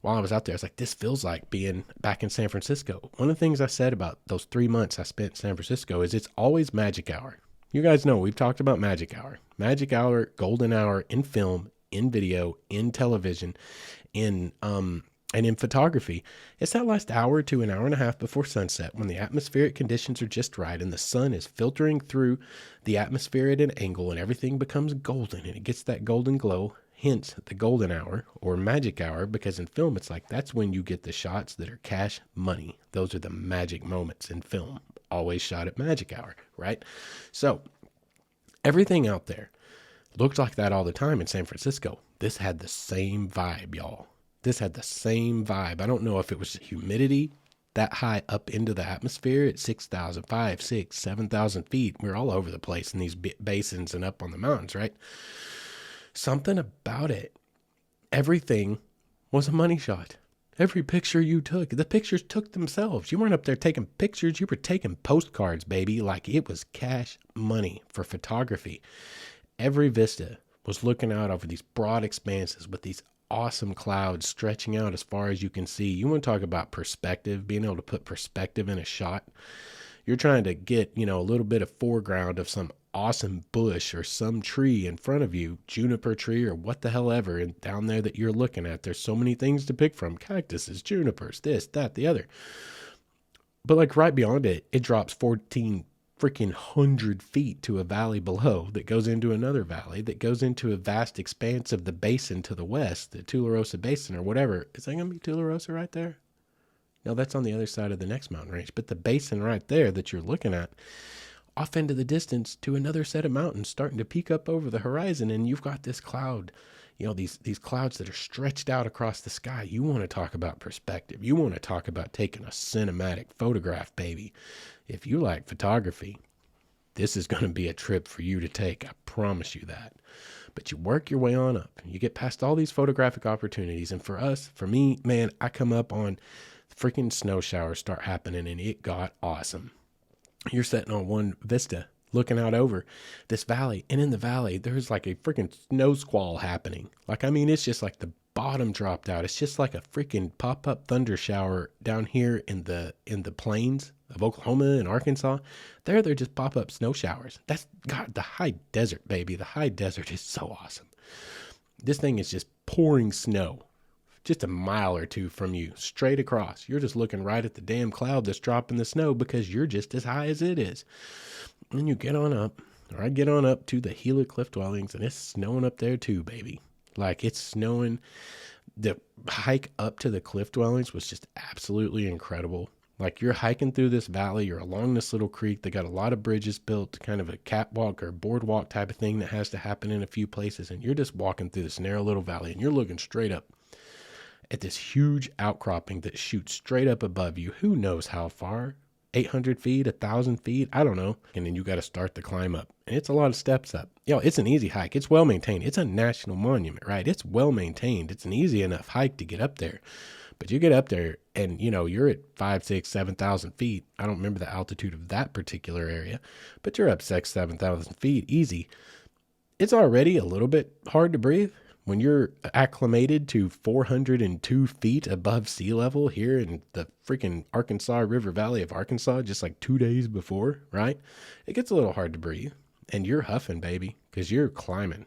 while I was out there. I was like, this feels like being back in San Francisco. One of the things I said about those 3 months I spent in San Francisco is it's always magic hour. You guys know we've talked about magic hour. Magic hour, golden hour in film, in video, in television, and in photography. It's that last hour to an hour and a half before sunset when the atmospheric conditions are just right and the sun is filtering through the atmosphere at an angle and everything becomes golden and it gets that golden glow hence the golden hour or magic hour, because in film, it's like that's when you get the shots that are cash money. Those are the magic moments in film, always shot at magic hour, right? So everything out there looked like that all the time in San Francisco. This had the same vibe, y'all. This had the same vibe. I don't know if it was humidity that high up into the atmosphere at 6,000, 5, 6, 7,000 feet. We're all over the place in these basins and up on the mountains, right? Something about it. Everything was a money shot. Every picture you took, the pictures took themselves. You weren't up there taking pictures. You were taking postcards, baby. Like it was cash money for photography. Every vista was looking out over these broad expanses with these awesome clouds stretching out as far as you can see. You want to talk about perspective, being able to put perspective in a shot. You're trying to get, a little bit of foreground of some awesome bush or some tree in front of you, juniper tree or what the hell ever, and down there that you're looking at, there's so many things to pick from. Cactuses, junipers, this, that, the other. But like right beyond it, it drops 14 freaking 100 feet to a valley below that goes into another valley that goes into a vast expanse of the basin to the west, the Tularosa Basin or whatever. Is that going to be Tularosa right there? No, that's on the other side of the next mountain range. But the basin right there that you're looking at, off into the distance to another set of mountains starting to peek up over the horizon, and you've got this cloud, these clouds that are stretched out across the sky. You want to talk about perspective. You want to talk about taking a cinematic photograph, baby. If you like photography, this is going to be a trip for you to take. I promise you that. But you work your way on up. You get past all these photographic opportunities. And for me, man, I come up on freaking snow showers start happening, and it got awesome. You're sitting on one vista looking out over this valley, and in the valley there's like a freaking snow squall happening. It's just like the bottom dropped out. It's just like a freaking pop-up thunder shower down here in the plains of Oklahoma and Arkansas. They're just pop-up snow showers. That's God, the high desert, baby. The high desert is so awesome. This thing is just pouring snow just a mile or two from you, straight across. You're just looking right at the damn cloud that's dropping the snow because you're just as high as it is. And you get on up, or I get on up to the Gila cliff dwellings, and it's snowing up there too, baby. Like it's snowing. The hike up to the cliff dwellings was just absolutely incredible. Like you're hiking through this valley, you're along this little creek. They got a lot of bridges built, kind of a catwalk or boardwalk type of thing that has to happen in a few places. And you're just walking through this narrow little valley, and you're looking straight up at this huge outcropping that shoots straight up above you. Who knows how far? 800 feet, 1,000 feet, I don't know. And then you got to start the climb up. And it's a lot of steps up. It's an easy hike. It's well maintained. It's a national monument, right? It's well maintained. It's an easy enough hike to get up there. But you get up there and, you're at 5, 6, 7,000 feet. I don't remember the altitude of that particular area, but you're up 6, 7,000 feet, easy. It's already a little bit hard to breathe when you're acclimated to 402 feet above sea level here in the freaking Arkansas River Valley of Arkansas, just like 2 days before, right? It gets a little hard to breathe. And you're huffing, baby, because you're climbing.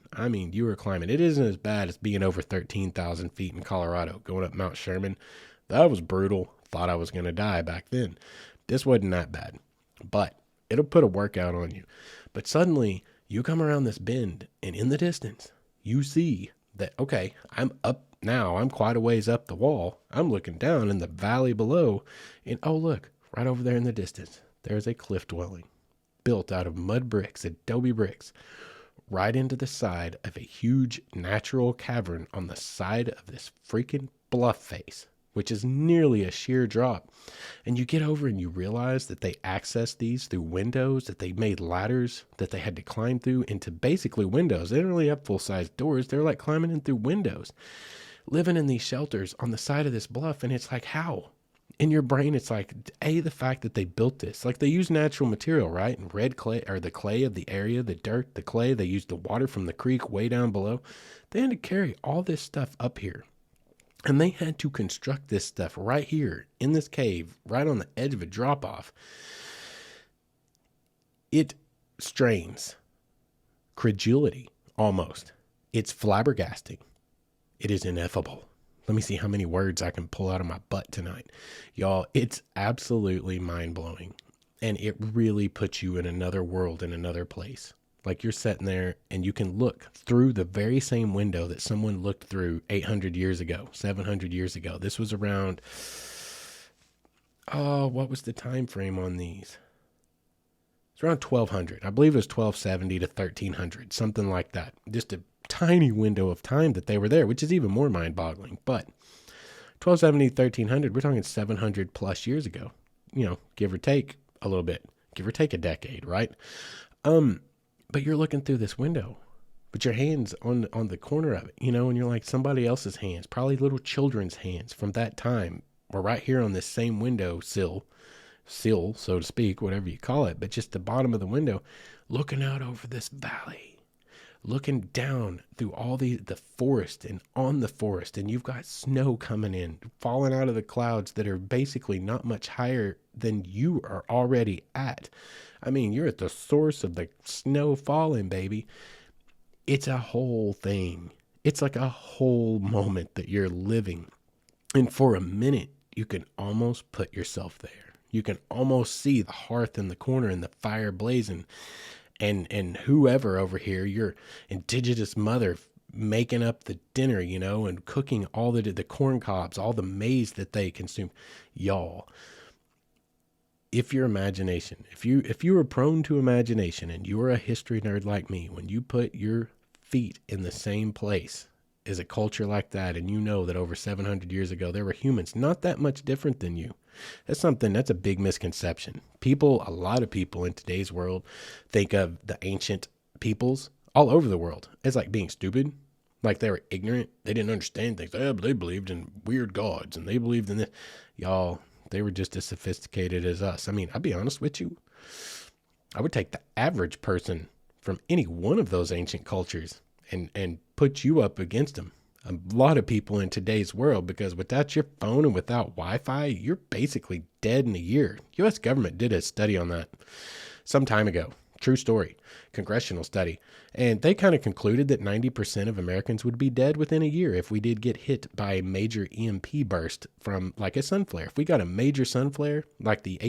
You were climbing. It isn't as bad as being over 13,000 feet in Colorado, going up Mount Sherman. That was brutal. Thought I was going to die back then. This wasn't that bad, but it'll put a workout on you. But suddenly you come around this bend, and in the distance, you see that, okay, I'm up now. I'm quite a ways up the wall. I'm looking down in the valley below, and oh, look, right over there in the distance, there's a cliff dwelling built out of mud bricks, adobe bricks, right into the side of a huge natural cavern on the side of this freaking bluff face, which is nearly a sheer drop. And you get over and you realize that they accessed these through windows, that they made ladders that they had to climb through into basically windows. They didn't really have full-size doors. They're like climbing in through windows, living in these shelters on the side of this bluff. And it's like, how? In your brain, it's like, the fact that they built this, like they use natural material, right? And red clay, or the clay of the area, the dirt, the clay, they used the water from the creek way down below. They had to carry all this stuff up here. And they had to construct this stuff right here in this cave, right on the edge of a drop off. It strains credulity almost. It's flabbergasting. It is ineffable. Let me see how many words I can pull out of my butt tonight. Y'all, it's absolutely mind-blowing. And it really puts you in another world, in another place. Like you're sitting there and you can look through the very same window that someone looked through 800 years ago, 700 years ago. This was around, what was the time frame on these? It's around 1200. I believe it was 1270 to 1300, something like that. Just a tiny window of time that they were there, which is even more mind-boggling. But 1270 to 1300, we're talking 700 plus years ago, give or take a little bit, give or take a decade, right? But you're looking through this window, but your hand's on the corner of it, and you're like somebody else's hands, probably little children's hands from that time. We're right here on this same window sill, so to speak, whatever you call it, but just the bottom of the window, looking out over this valley, looking down through all the forest and on the forest, and you've got snow coming in, falling out of the clouds that are basically not much higher than you are already at. I mean, you're at the source of the snow falling, baby. It's a whole thing. It's like a whole moment that you're living. And for a minute, you can almost put yourself there. You can almost see the hearth in the corner and the fire blazing. And whoever over here, your indigenous mother making up the dinner, and cooking all the corn cobs, all the maize that they consume. Y'all, if your imagination, if you are prone to imagination and you're a history nerd like me, when you put your feet in the same place as a culture like that, and that over 700 years ago, there were humans not that much different than you. That's a big misconception. A lot of people in today's world think of the ancient peoples all over the world as like being stupid, like they were ignorant. They didn't understand things. But they believed in weird gods and they believed in this. Y'all, they were just as sophisticated as us. I mean, I'll be honest with you. I would take the average person from any one of those ancient cultures and put you up against them. A lot of people in today's world, because without your phone and without Wi-Fi, you're basically dead in a year. U.S. government did a study on that some time ago. True story, congressional study. And they kind of concluded that 90% of Americans would be dead within a year if we did get hit by a major EMP burst from like a sun flare. If we got a major sun flare, like the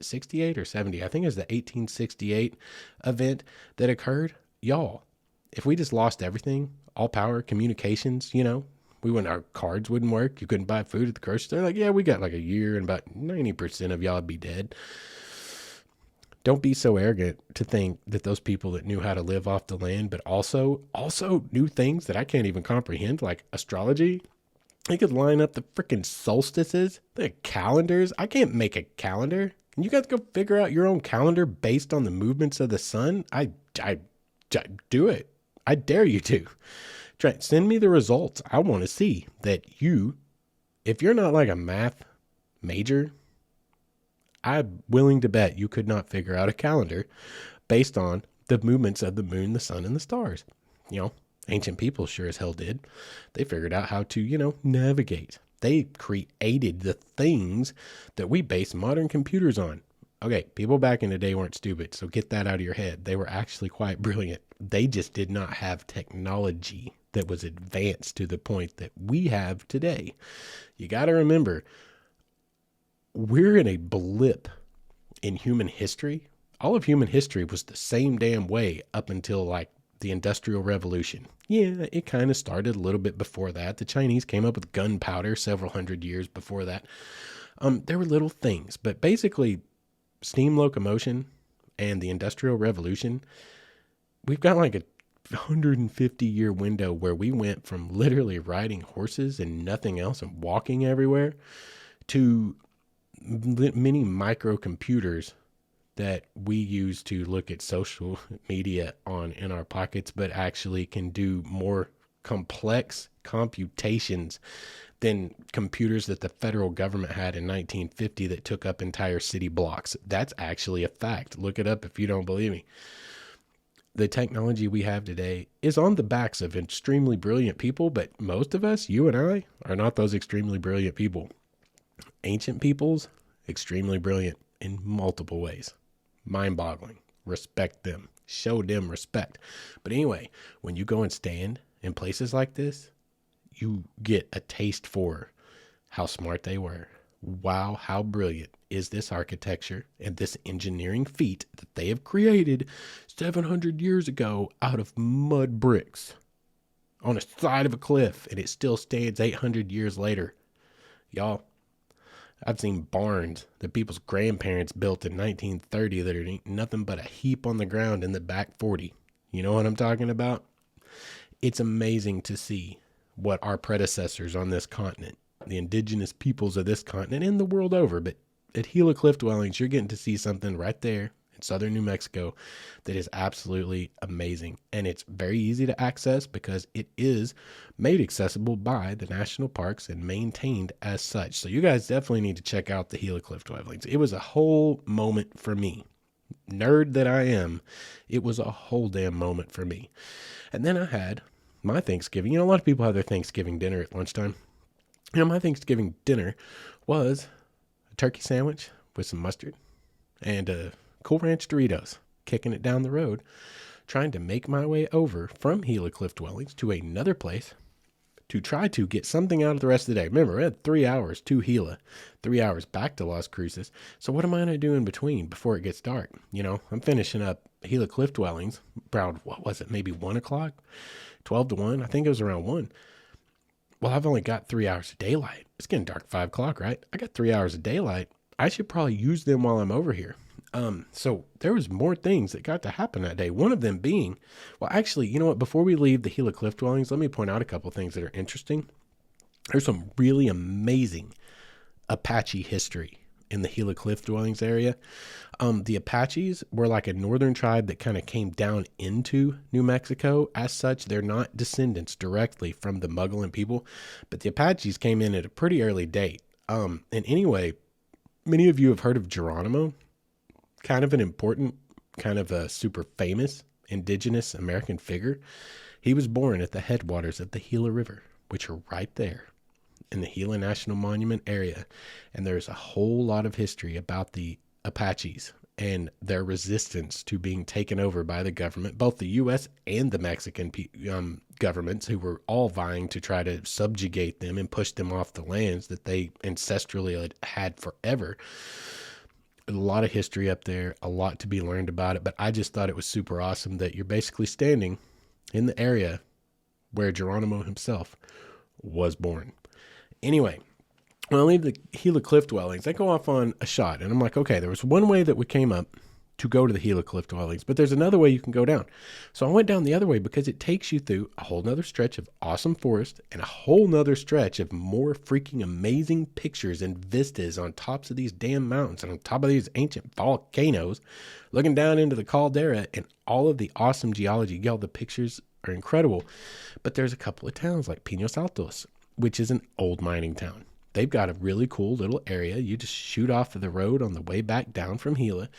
68 or 70? I think it was the 1868 event that occurred. Y'all, if we just lost everything, all power, communications, our cards wouldn't work. You couldn't buy food at the grocery store. Like, yeah, we got like a year and about 90% of y'all would be dead. Don't be so arrogant to think that those people that knew how to live off the land, but also knew things that I can't even comprehend, like astrology. They could line up the freaking solstices, the calendars. I can't make a calendar. And you got to go figure out your own calendar based on the movements of the sun. I do it. I dare you to. Send me the results. I want to see that if you're not like a math major, I'm willing to bet you could not figure out a calendar based on the movements of the moon, the sun, and the stars. Ancient people sure as hell did. They figured out how to, navigate. They created the things that we base modern computers on. Okay, people back in the day weren't stupid, so get that out of your head. They were actually quite brilliant. They just did not have technology that was advanced to the point that we have today. You got to remember, we're in a blip in human history. All of human history was the same damn way up until like the Industrial Revolution. Yeah, it kind of started a little bit before that. The Chinese came up with gunpowder several hundred years before that. There were little things, but basically steam locomotion and the Industrial Revolution, we've got like a 150-year window where we went from literally riding horses and nothing else and walking everywhere to many microcomputers that we use to look at social media in our pockets, but actually can do more complex computations than computers that the federal government had in 1950 that took up entire city blocks. That's actually a fact. Look it up if you don't believe me. The technology we have today is on the backs of extremely brilliant people, but most of us, you and I, are not those extremely brilliant people. Ancient peoples, extremely brilliant in multiple ways. Mind-boggling. Respect them. Show them respect. But anyway, when you go and stand in places like this, you get a taste for how smart they were, wow, how brilliant is this architecture and this engineering feat that they have created 700 years ago out of mud bricks on the side of a cliff, and it still stands 800 years later. Y'all, I've seen barns that people's grandparents built in 1930 that are nothing but a heap on the ground in the back 40. You know what I'm talking about? It's amazing to see what our predecessors on this continent, the indigenous peoples of this continent and the world over, but at Gila Cliff Dwellings, you're getting to see something right there in southern New Mexico that is absolutely amazing. And it's very easy to access because it is made accessible by the national parks and maintained as such. So you guys definitely need to check out the Gila Cliff Dwellings. It was a whole moment for me. Nerd that I am, it was a whole damn moment for me. And then I had my Thanksgiving. A lot of people have their Thanksgiving dinner at lunchtime. My Thanksgiving dinner was a turkey sandwich with some mustard and Cool Ranch Doritos, kicking it down the road, trying to make my way over from Gila Cliff Dwellings to another place to try to get something out of the rest of the day. Remember, I had 3 hours to Gila, 3 hours back to Las Cruces. So what am I going to do in between before it gets dark? I'm finishing up Gila Cliff Dwellings around, what was it, maybe 1 o'clock, 12 to 1. I think it was around 1. Well, I've only got 3 hours of daylight. It's getting dark 5 o'clock, right? I got 3 hours of daylight. I should probably use them while I'm over here. So there was more things that got to happen that day. One of them being, well, actually, you know what? Before we leave the Gila Cliff Dwellings, let me point out a couple things that are interesting. There's some really amazing Apache history in the Gila Cliff Dwellings area. The Apaches were like a northern tribe that kind of came down into New Mexico. As such, they're not descendants directly from the Mogollon people, but the Apaches came in at a pretty early date. And anyway, many of you have heard of Geronimo. Kind of an important, kind of a super famous indigenous American figure. He was born at the headwaters of the Gila River, which are right there in the Gila National Monument area. And there's a whole lot of history about the Apaches and their resistance to being taken over by the government, both the U.S. and the Mexican governments, who were all vying to try to subjugate them and push them off the lands that they ancestrally had forever. A lot of history up there, a lot to be learned about it, but I just thought it was super awesome that you're basically standing in the area where Geronimo himself was born. Anyway, when I leave the Gila Cliff Dwellings, I go off on a shot, and I'm like, okay, there was one way that we came up to go to the Gila Cliff Dwellings, but there's another way you can go down. So I went down the other way because it takes you through a whole nother stretch of awesome forest and a whole nother stretch of more freaking amazing pictures and vistas on tops of these damn mountains and on top of these ancient volcanoes, looking down into the caldera and all of the awesome geology. Y'all, the pictures are incredible, but there's a couple of towns like Pinos Altos, which is an old mining town. They've got a really cool little area. You just shoot off of the road on the way back down from Gila.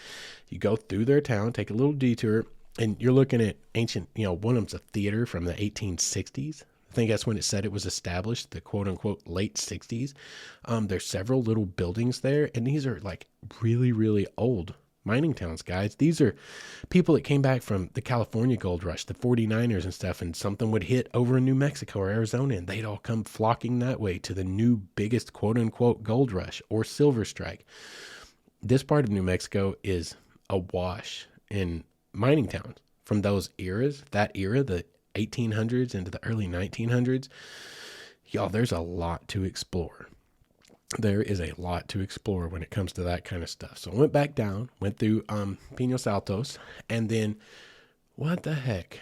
You go through their town, take a little detour, and you're looking at ancient, one of them's a theater from the 1860s. I think that's when it said it was established, the quote unquote late 60s. There's several little buildings there, and these are like really, really old mining towns, guys. These are people that came back from the California gold rush, the 49ers and stuff, and something would hit over in New Mexico or Arizona, and they'd all come flocking that way to the new biggest quote-unquote gold rush or silver strike. This part of New Mexico is awash in mining towns from those eras, that era, the 1800s into the early 1900s. Y'all, there's a lot to explore. There is a lot to explore when it comes to that kind of stuff. So I went back down, went through Pinos Altos, and then what the heck?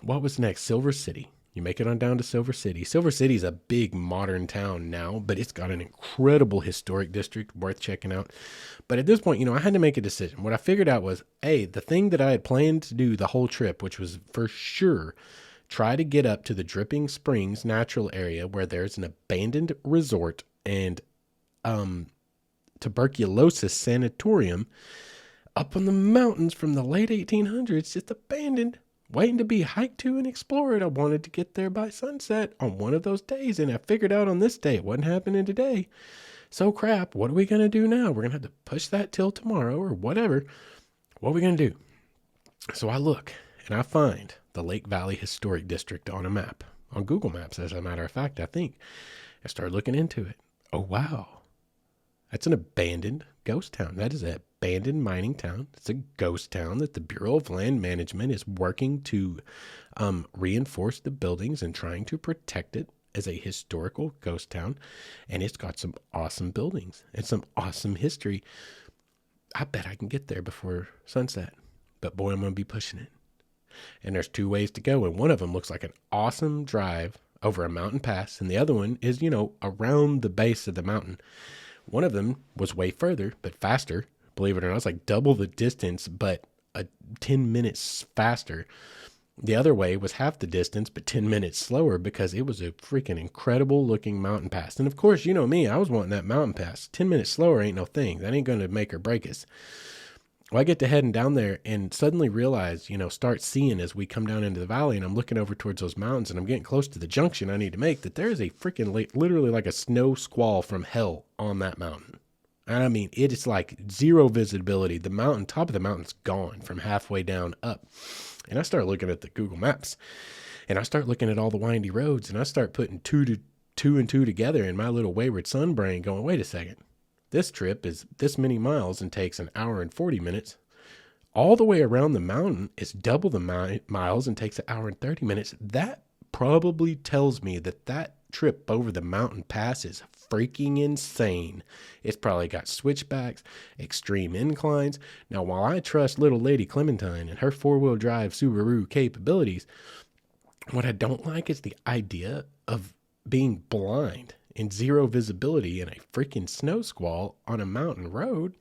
What was next? Silver City. You make it on down to Silver City. Silver City is a big modern town now, but it's got an incredible historic district worth checking out. But at this point, I had to make a decision. What I figured out was, the thing that I had planned to do the whole trip, which was for sure try to get up to the Dripping Springs natural area where there's an abandoned resort and tuberculosis sanatorium up in the mountains from the late 1800s, just abandoned, waiting to be hiked to and explored. I wanted to get there by sunset on one of those days, and I figured out on this day it wasn't happening today. So crap, what are we going to do now? We're going to have to push that till tomorrow or whatever. What are we going to do? So I look, and I find the Lake Valley Historic District on a map, on Google Maps, as a matter of fact, I think. I started looking into it. Oh, wow. That's an abandoned ghost town. That is an abandoned mining town. It's a ghost town that the Bureau of Land Management is working to reinforce the buildings and trying to protect it as a historical ghost town. And it's got some awesome buildings and some awesome history. I bet I can get there before sunset. But boy, I'm going to be pushing it. And there's 2 ways to go. And one of them looks like an awesome drive over a mountain pass. And the other one is, around the base of the mountain. One of them was way further, but faster. Believe it or not, it's like double the distance, but 10 minutes faster. The other way was half the distance, but 10 minutes slower because it was a freaking incredible looking mountain pass. And of course, you know me, I was wanting that mountain pass. 10 minutes slower ain't no thing. That ain't going to make or break us. Well, I get to heading down there and suddenly realize, start seeing as we come down into the valley and I'm looking over towards those mountains and I'm getting close to the junction I need to make, that there is a freaking literally like a snow squall from hell on that mountain. And I mean, it is like zero visibility. The top of the mountain's gone from halfway down up. And I start looking at the Google Maps and I start looking at all the windy roads and I start putting two and two together in my little wayward sun brain going, wait a second. This trip is this many miles and takes an hour and 40 minutes. All the way around the mountain is double the miles and takes an hour and 30 minutes. That probably tells me that trip over the mountain pass is freaking insane. It's probably got switchbacks, extreme inclines. Now, while I trust little Lady Clementine and her 4-wheel drive Subaru capabilities, what I don't like is the idea of being blind and zero visibility in a freaking snow squall on a mountain road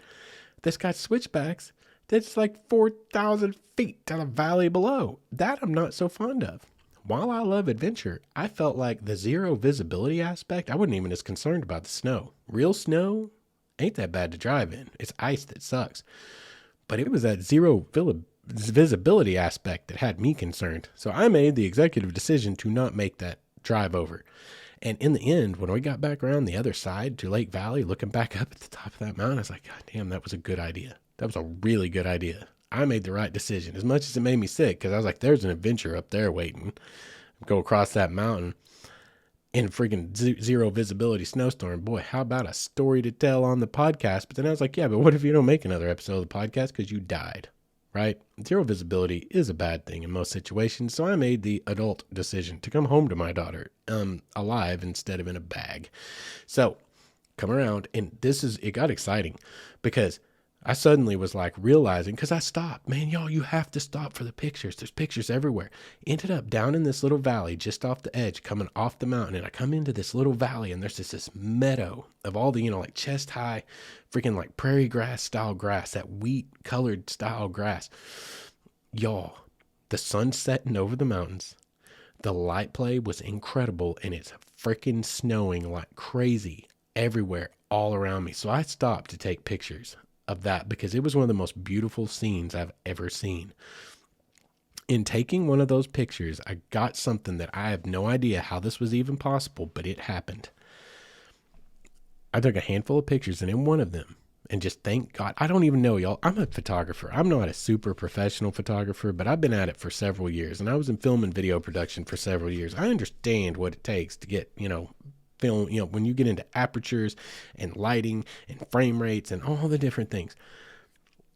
that's got switchbacks that's like 4,000 feet to the valley below. That I'm not so fond of. While I love adventure, I felt like the zero visibility aspect, I wasn't even as concerned about the snow. Real snow ain't that bad to drive in. It's ice that sucks. But it was that zero visibility aspect that had me concerned. So I made the executive decision to not make that drive over. And in the end, when we got back around the other side to Lake Valley, looking back up at the top of that mountain, I was like, God damn, that was a good idea. That was a really good idea. I made the right decision, as much as it made me sick, because I was like, there's an adventure up there waiting. Go across that mountain in freaking zero visibility snowstorm. Boy, how about a story to tell on the podcast? But then I was like, yeah, but what if you don't make another episode of the podcast because you died, right? Zero visibility is a bad thing in most situations. So I made the adult decision to come home to my daughter alive instead of in a bag. So come around, and it got exciting because I suddenly was like realizing, because I stopped, man, y'all, you have to stop for the pictures. There's pictures everywhere. Ended up down in this little valley just off the edge, coming off the mountain. And I come into this little valley and there's this meadow of all the, like chest high, freaking like prairie grass style grass, that wheat colored style grass. Y'all, the sun setting over the mountains. The light play was incredible and it's freaking snowing like crazy everywhere all around me. So I stopped to take pictures of that because it was one of the most beautiful scenes I've ever seen. In taking one of those pictures, I got something that I have no idea how this was even possible, but it happened. I took a handful of pictures, and in one of them, and just thank God, I don't even know, y'all, I'm a photographer. I'm not a super professional photographer, but I've been at it for several years, and I was in film and video production for several years. I understand what it takes to get, film, when you get into apertures and lighting and frame rates and all the different things.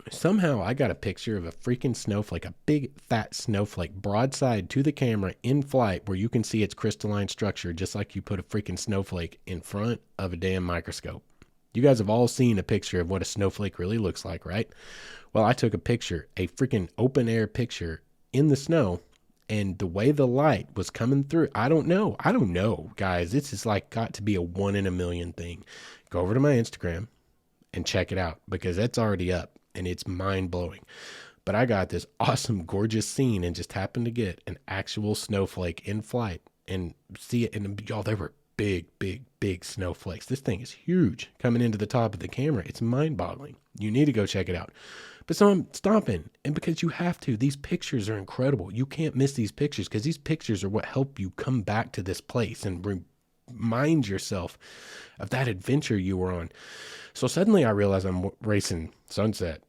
Somehow I got a picture of a freaking snowflake, a big fat snowflake broadside to the camera in flight where you can see its crystalline structure just like you put a freaking snowflake in front of a damn microscope. You guys have all seen a picture of what a snowflake really looks like, right? Well, I took a freaking open air picture in the snow. And the way the light was coming through, I don't know, guys. This is like got to be a 1 in a million thing. Go over to my Instagram and check it out because it's already up and it's mind blowing. But I got this awesome, gorgeous scene and just happened to get an actual snowflake in flight and see it. And y'all, they were big, big, big snowflakes. This thing is huge coming into the top of the camera. It's mind boggling. You need to go check it out. But so I'm stopping, and because you have to, these pictures are incredible. You can't miss these pictures because these pictures are what help you come back to this place and remind yourself of that adventure you were on. So suddenly I realize I'm racing sunset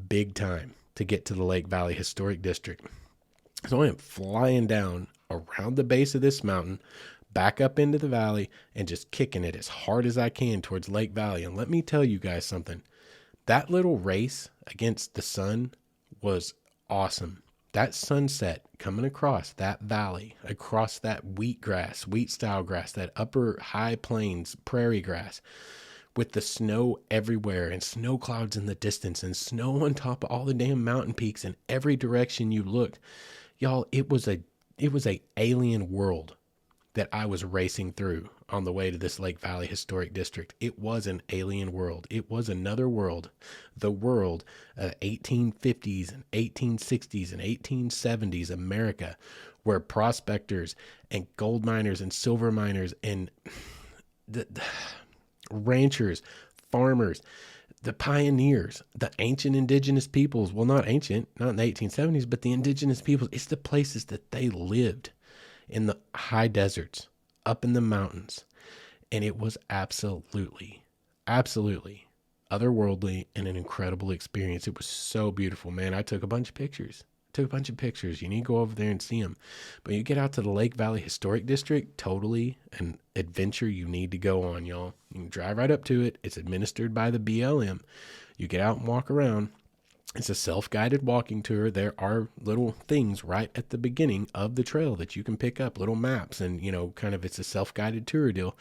big time to get to the Lake Valley Historic District. So I am flying down around the base of this mountain, back up into the valley and just kicking it as hard as I can towards Lake Valley. And let me tell you guys something. That little race against the sun was awesome. That sunset coming across that valley, across that wheat style grass, that upper high plains prairie grass, with the snow everywhere and snow clouds in the distance and snow on top of all the damn mountain peaks in every direction you looked. Y'all, it was a alien world that I was racing through on the way to this Lake Valley Historic District. It was an alien world. It was another world, the world of 1850s and 1860s and 1870s America, where prospectors and gold miners and silver miners and the ranchers, farmers, the pioneers, the ancient indigenous peoples, well, not ancient, not in the 1870s, but the indigenous peoples, it's the places that they lived in the high deserts, up in the mountains. And it was absolutely otherworldly and an incredible experience. It was so beautiful, man. I took a bunch of pictures. You need to go over there and see them. But you get out to the Lake Valley Historic District, totally an adventure you need to go on, y'all. You can drive right up to it. It's administered by the BLM. You get out and walk around. It's a self-guided walking tour. There are little things right at the beginning of the trail that you can pick up, little maps, and, kind of it's a self-guided tour deal.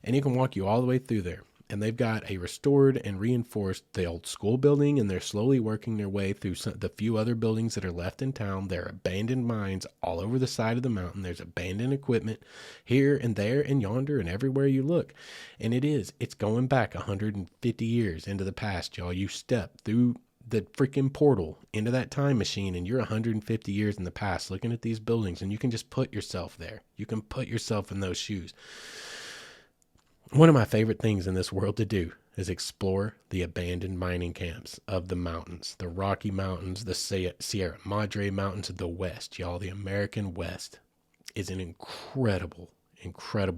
And it can walk you all the way through there. And they've got a restored and reinforced the old school building, and they're slowly working their way through the few other buildings that are left in town. There are abandoned mines all over the side of the mountain. There's abandoned equipment here and there and yonder and everywhere you look. And it's going back 150 years into the past, y'all. You step through the freaking portal into that time machine, and you're 150 years in the past looking at these buildings, and you can just put yourself there. You can put yourself in those shoes. One of my favorite things in this world to do is explore the abandoned mining camps of the mountains, the Rocky Mountains, the Sierra Madre Mountains of the West. Y'all, the American West is an incredible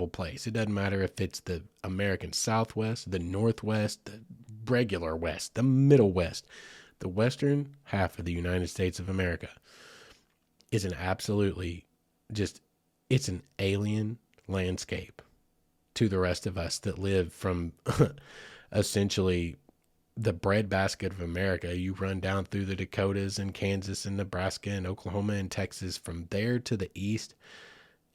place. It doesn't matter if it's the American Southwest, the Northwest, the regular West, the Middle West. The western half of the United States of America is it's an alien landscape to the rest of us that live from essentially the breadbasket of America. You run down through the Dakotas and Kansas and Nebraska and Oklahoma and Texas. From there to the east,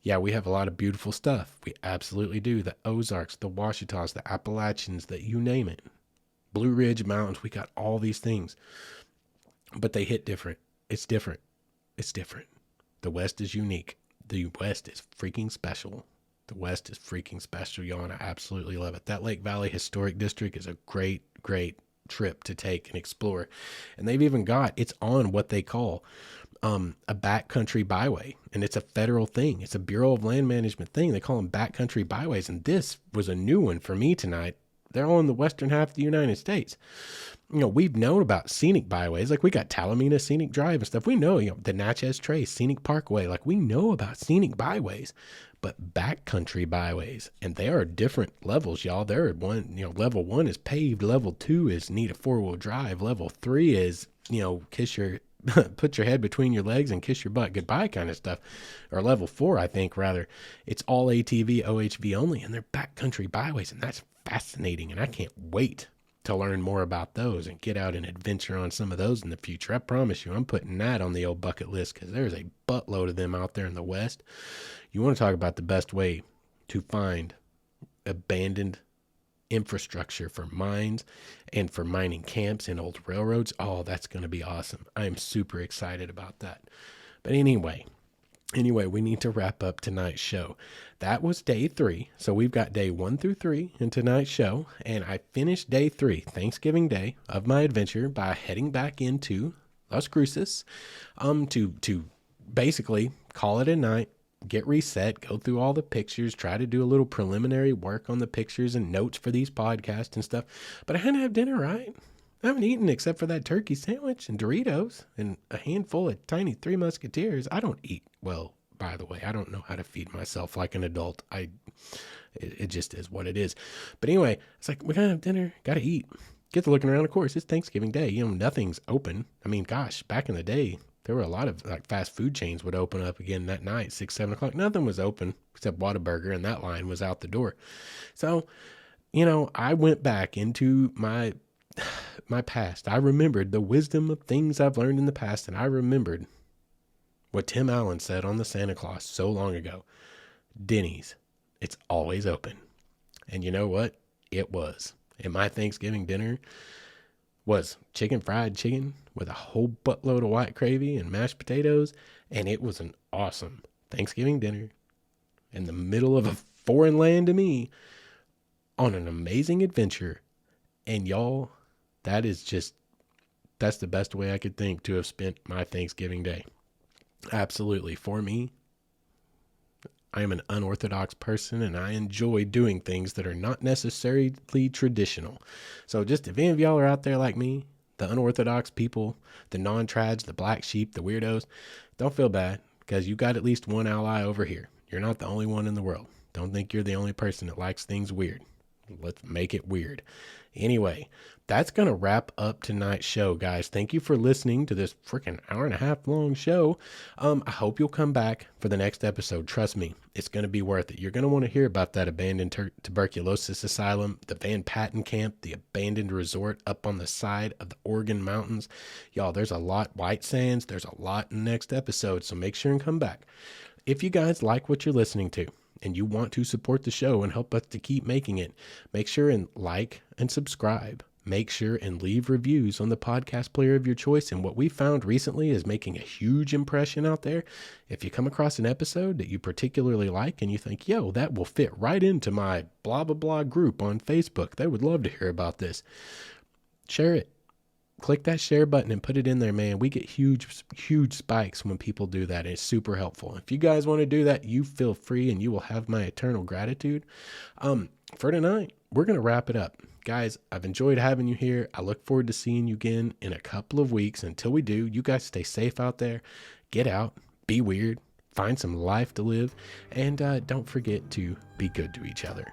yeah, we have a lot of beautiful stuff. We absolutely do. The Ozarks, the Ouachitas, the Appalachians, you name it. Blue Ridge Mountains, we got all these things. But they hit different. It's different. The West is unique. The West is freaking special. Y'all, and I absolutely love it. That Lake Valley Historic District is a great trip to take and explore. And they've even it's on what they call a backcountry byway, and it's a federal thing. It's a Bureau of Land Management thing. They call them backcountry byways, and this was a new one for me tonight. They're all in the western half of the United States. We've known about scenic byways. Like, we got Talamina Scenic Drive and stuff. We know, the Natchez Trace, Scenic Parkway. Like, we know about scenic byways, but backcountry byways, and they are different levels, y'all. There are level 1 is paved. Level 2 is need a 4-wheel drive. Level 3 is, put your head between your legs and kiss your butt goodbye kind of stuff. Or level 4, I think, rather. It's all ATV, OHV only, and they're backcountry byways, and that's fascinating, and I can't wait to learn more about those and get out and adventure on some of those in the future. I promise you, I'm putting that on the old bucket list, because there's a buttload of them out there in the West. You want to talk about the best way to find abandoned infrastructure for mines and for mining camps and old railroads. Oh, that's going to be awesome. I'm super excited about that. But anyway, we need to wrap up tonight's show. That was day 3. So we've got day 1 through 3 in tonight's show. And I finished day 3, Thanksgiving Day, of my adventure by heading back into Las Cruces to basically call it a night, get reset, go through all the pictures, try to do a little preliminary work on the pictures and notes for these podcasts and stuff. But I had to have dinner, right? I haven't eaten except for that turkey sandwich and Doritos and a handful of tiny Three Musketeers. I don't eat well, by the way. I don't know how to feed myself like an adult. It just is what it is. But anyway, it's like, we gotta have dinner, gotta eat. Get to looking around, of course. It's Thanksgiving Day. Nothing's open. I mean, gosh, back in the day, there were a lot of like fast food chains would open up again that night, 6, 7 o'clock. Nothing was open except Whataburger, and that line was out the door. So, I went back into my past. I remembered the wisdom of things I've learned in the past, and I remembered what Tim Allen said on the Santa Claus so long ago. Denny's, it's always open. And you know what? It was. And my Thanksgiving dinner was fried chicken with a whole buttload of white gravy and mashed potatoes. And it was an awesome Thanksgiving dinner in the middle of a foreign land to me on an amazing adventure. And y'all, that's the best way I could think to have spent my Thanksgiving day. Absolutely. For me, I am an unorthodox person, and I enjoy doing things that are not necessarily traditional. So just if any of y'all are out there like me, the unorthodox people, the non-trads, the black sheep, the weirdos, don't feel bad, because you got at least one ally over here. You're not the only one in the world. Don't think you're the only person that likes things weird. Let's make it weird. Anyway, that's going to wrap up tonight's show, guys. Thank you for listening to this freaking hour-and-a-half long show. I hope you'll come back for the next episode. Trust me, it's going to be worth it. You're going to want to hear about that abandoned tuberculosis asylum, the Van Patten camp, the abandoned resort up on the side of the Oregon mountains. Y'all, there's a lot. White Sands, there's a lot in the next episode, so make sure and come back. If you guys like what you're listening to, and you want to support the show and help us to keep making it, make sure and like and subscribe. Make sure and leave reviews on the podcast player of your choice. And what we found recently is making a huge impression out there. If you come across an episode that you particularly like and you think, yo, that will fit right into my blah, blah, blah group on Facebook, they would love to hear about this. Share it. Click that share button and put it in there, man. We get huge spikes when people do that. It's super helpful. If you guys want to do that, you feel free and you will have my eternal gratitude. For tonight, we're going to wrap it up. Guys, I've enjoyed having you here. I look forward to seeing you again in a couple of weeks. Until we do, you guys stay safe out there. Get out, be weird, find some life to live, and don't forget to be good to each other.